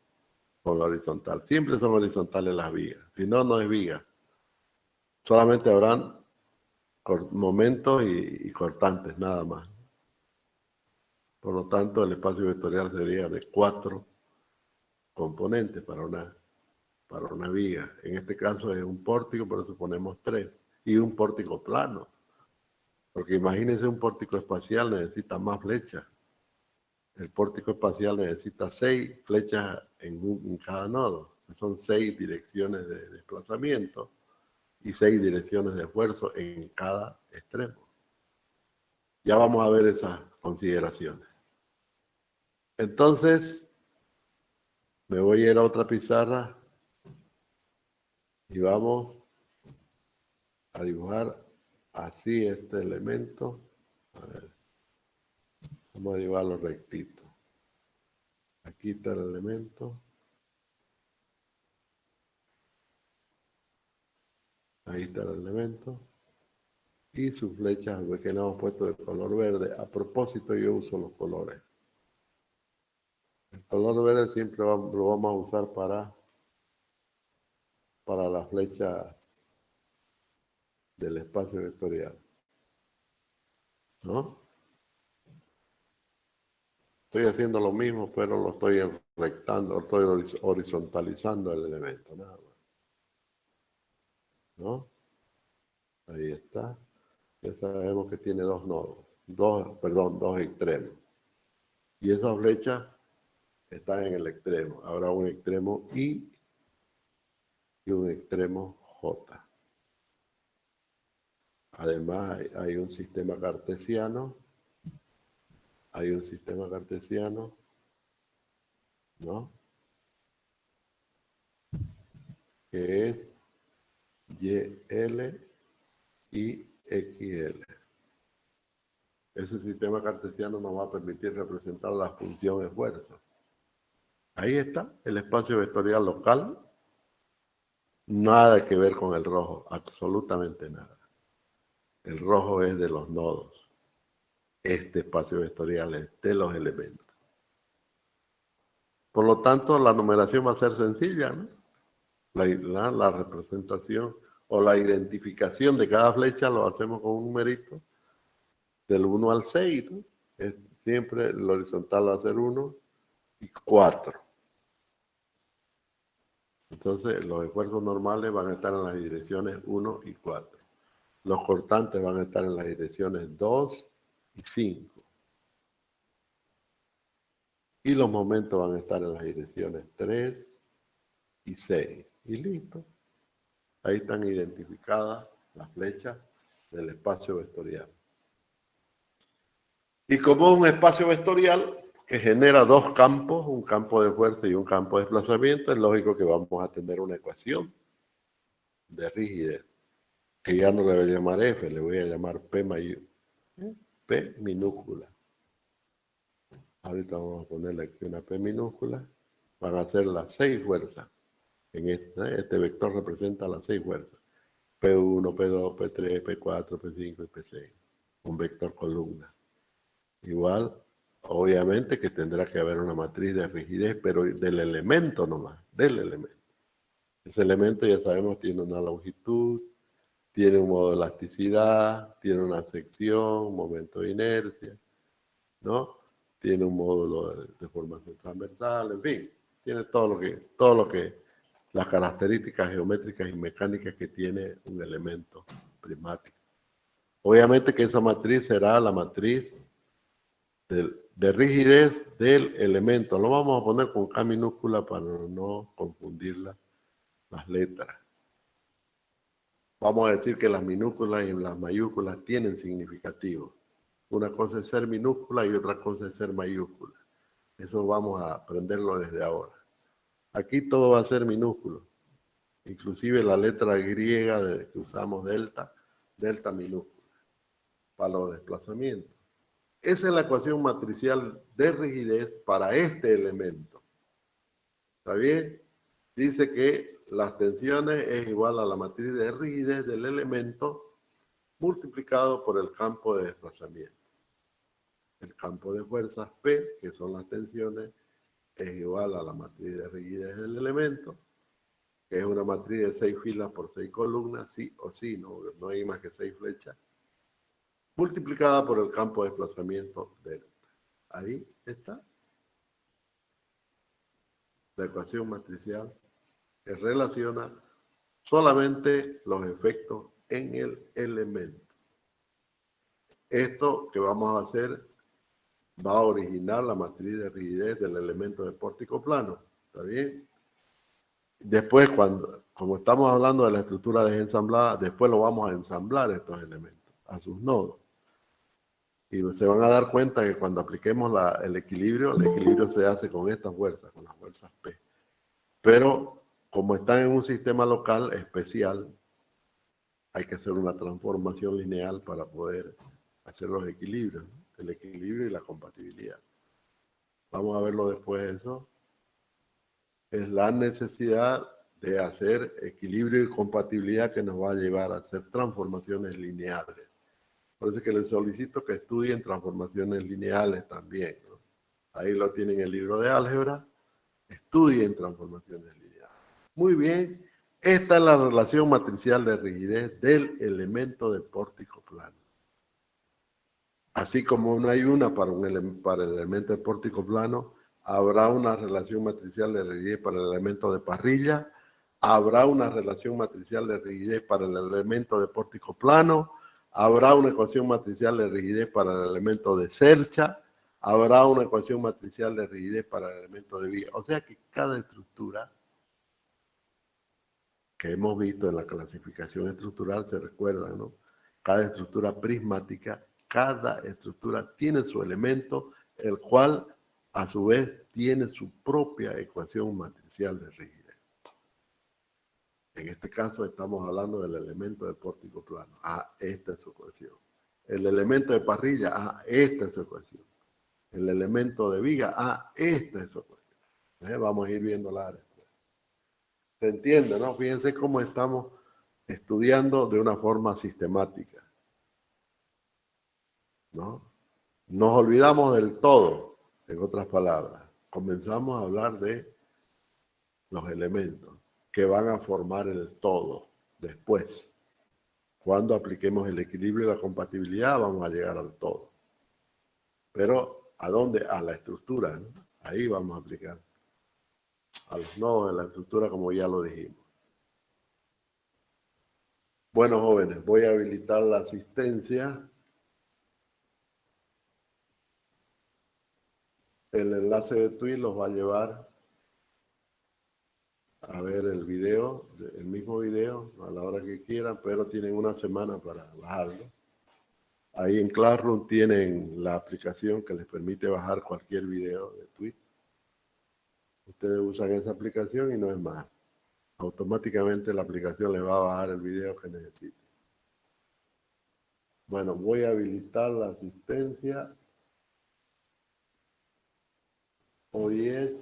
Con la horizontal. Siempre son horizontales las vigas. Si no, no es viga. Solamente habrán momentos y cortantes, nada más. Por lo tanto, el espacio vectorial sería de 4 componentes para una viga. En este caso es un pórtico, por eso ponemos 3. Y un pórtico plano. Porque imagínense, un pórtico espacial necesita más flechas. El pórtico espacial necesita 6 flechas en cada nodo. Son 6 direcciones de desplazamiento y 6 direcciones de esfuerzo en cada extremo. Ya vamos a ver esas consideraciones. Entonces, me voy a ir a otra pizarra y vamos a dibujar así este elemento. A ver, vamos a dibujarlo rectito. Aquí está el elemento. Ahí está el elemento. Y sus flechas que le hemos puesto de color verde. A propósito, yo uso los colores. El color verde siempre lo vamos a usar para la flecha del espacio vectorial. ¿No? Estoy haciendo lo mismo, pero lo estoy rectando, estoy horizontalizando el elemento, nada más. ¿No? Ahí está. Ya sabemos que tiene dos nodos, dos extremos. Y esas flechas están en el extremo. Habrá un extremo I y un extremo J. Además hay un sistema cartesiano. ¿No? Que es YL y XL. Ese sistema cartesiano nos va a permitir representar la función esfuerzo. Ahí está el espacio vectorial local. Nada que ver con el rojo, absolutamente nada. El rojo es de los nodos. Este espacio vectorial es de los elementos. Por lo tanto, la numeración va a ser sencilla, ¿no? La representación o la identificación de cada flecha lo hacemos con un numerito del 1 al 6, ¿no? Siempre el horizontal va a ser 1 y 4. Entonces, los esfuerzos normales van a estar en las direcciones 1 y 4. Los cortantes van a estar en las direcciones 2 y 5. Y los momentos van a estar en las direcciones 3 y 6. Y listo. Ahí están identificadas las flechas del espacio vectorial. Y como un espacio vectorial que genera dos campos, un campo de fuerza y un campo de desplazamiento, es lógico que vamos a tener una ecuación de rigidez, que ya no le voy a llamar F, le voy a llamar P minúscula. Ahorita vamos a ponerle aquí una P minúscula. Van a ser las 6 fuerzas. Este vector representa las 6 fuerzas. P1, P2, P3, P4, P5 y P6. Un vector columna. Igual, obviamente que tendrá que haber una matriz de rigidez, pero del elemento nomás, del elemento. Ese elemento, ya sabemos, tiene una longitud, tiene un modo de elasticidad, tiene una sección, un momento de inercia, ¿no? Tiene un módulo de deformación transversal, en fin, tiene todo lo que, las características geométricas y mecánicas que tiene un elemento prismático Obviamente que esa matriz será la matriz de rigidez del elemento. Lo vamos a poner con K minúscula para no confundir las letras. Vamos a decir que las minúsculas y las mayúsculas tienen significativo. Una cosa es ser minúscula y otra cosa es ser mayúscula. Eso vamos a aprenderlo desde ahora. Aquí todo va a ser minúsculo. Inclusive la letra griega que usamos delta minúscula, para los desplazamientos. Esa es la ecuación matricial de rigidez para este elemento. ¿Está bien? Dice que las tensiones es igual a la matriz de rigidez del elemento multiplicado por el campo de desplazamiento. El campo de fuerzas P, que son las tensiones, es igual a la matriz de rigidez del elemento, que es una matriz de 6 filas por 6 columnas, sí o sí, no hay más que 6 flechas, multiplicada por el campo de desplazamiento delta. Ahí está la ecuación matricial que relaciona solamente los efectos en el elemento. Esto que vamos a hacer va a originar la matriz de rigidez del elemento de pórtico plano. ¿Está bien? Después, como estamos hablando de la estructura desensamblada, después lo vamos a ensamblar estos elementos a sus nodos. Y se van a dar cuenta que cuando apliquemos el equilibrio se hace con estas fuerzas, con las fuerzas P. Pero como están en un sistema local especial, hay que hacer una transformación lineal para poder hacer los equilibrios, ¿no? El equilibrio y la compatibilidad. Vamos a verlo después eso. Es la necesidad de hacer equilibrio y compatibilidad que nos va a llevar a hacer transformaciones lineales. Por eso es que les solicito que estudien transformaciones lineales también, ¿no? Ahí lo tienen en el libro de álgebra. Estudien transformaciones lineales. Muy bien. Esta es la relación matricial de rigidez del elemento del pórtico plano. Así como no hay una para el elemento del pórtico plano, habrá una relación matricial de rigidez para el elemento de parrilla, habrá una relación matricial de rigidez para el elemento de pórtico plano, habrá una ecuación matricial de rigidez para el elemento de cercha, habrá una ecuación matricial de rigidez para el elemento de viga. O sea que cada estructura que hemos visto en la clasificación estructural, se recuerda, ¿no? Cada estructura prismática, cada estructura tiene su elemento, el cual a su vez tiene su propia ecuación matricial de rigidez. En este caso estamos hablando del elemento del pórtico plano. Ah, esta es su ecuación. El elemento de parrilla, ah, esta es su ecuación. El elemento de viga, ah, esta es su ecuación. Vamos a ir viéndola después. ¿Se entiende, no? Fíjense cómo estamos estudiando de una forma sistemática, ¿no? Nos olvidamos del todo, en otras palabras. Comenzamos a hablar de los elementos que van a formar el todo después. Cuando apliquemos el equilibrio y la compatibilidad, vamos a llegar al todo. Pero, ¿a dónde? A la estructura, ¿no? Ahí vamos a aplicar a los nodos de la estructura, como ya lo dijimos. Bueno, jóvenes, voy a habilitar la asistencia. El enlace de Twitch los va a llevar a ver el video, el mismo video, a la hora que quieran, pero tienen una semana para bajarlo. Ahí en Classroom tienen la aplicación que les permite bajar cualquier video de Twitch. Ustedes usan esa aplicación y no es más. Automáticamente la aplicación les va a bajar el video que necesiten. Bueno, voy a habilitar la asistencia. Hoy es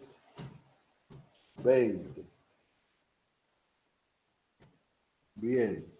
20. Bien.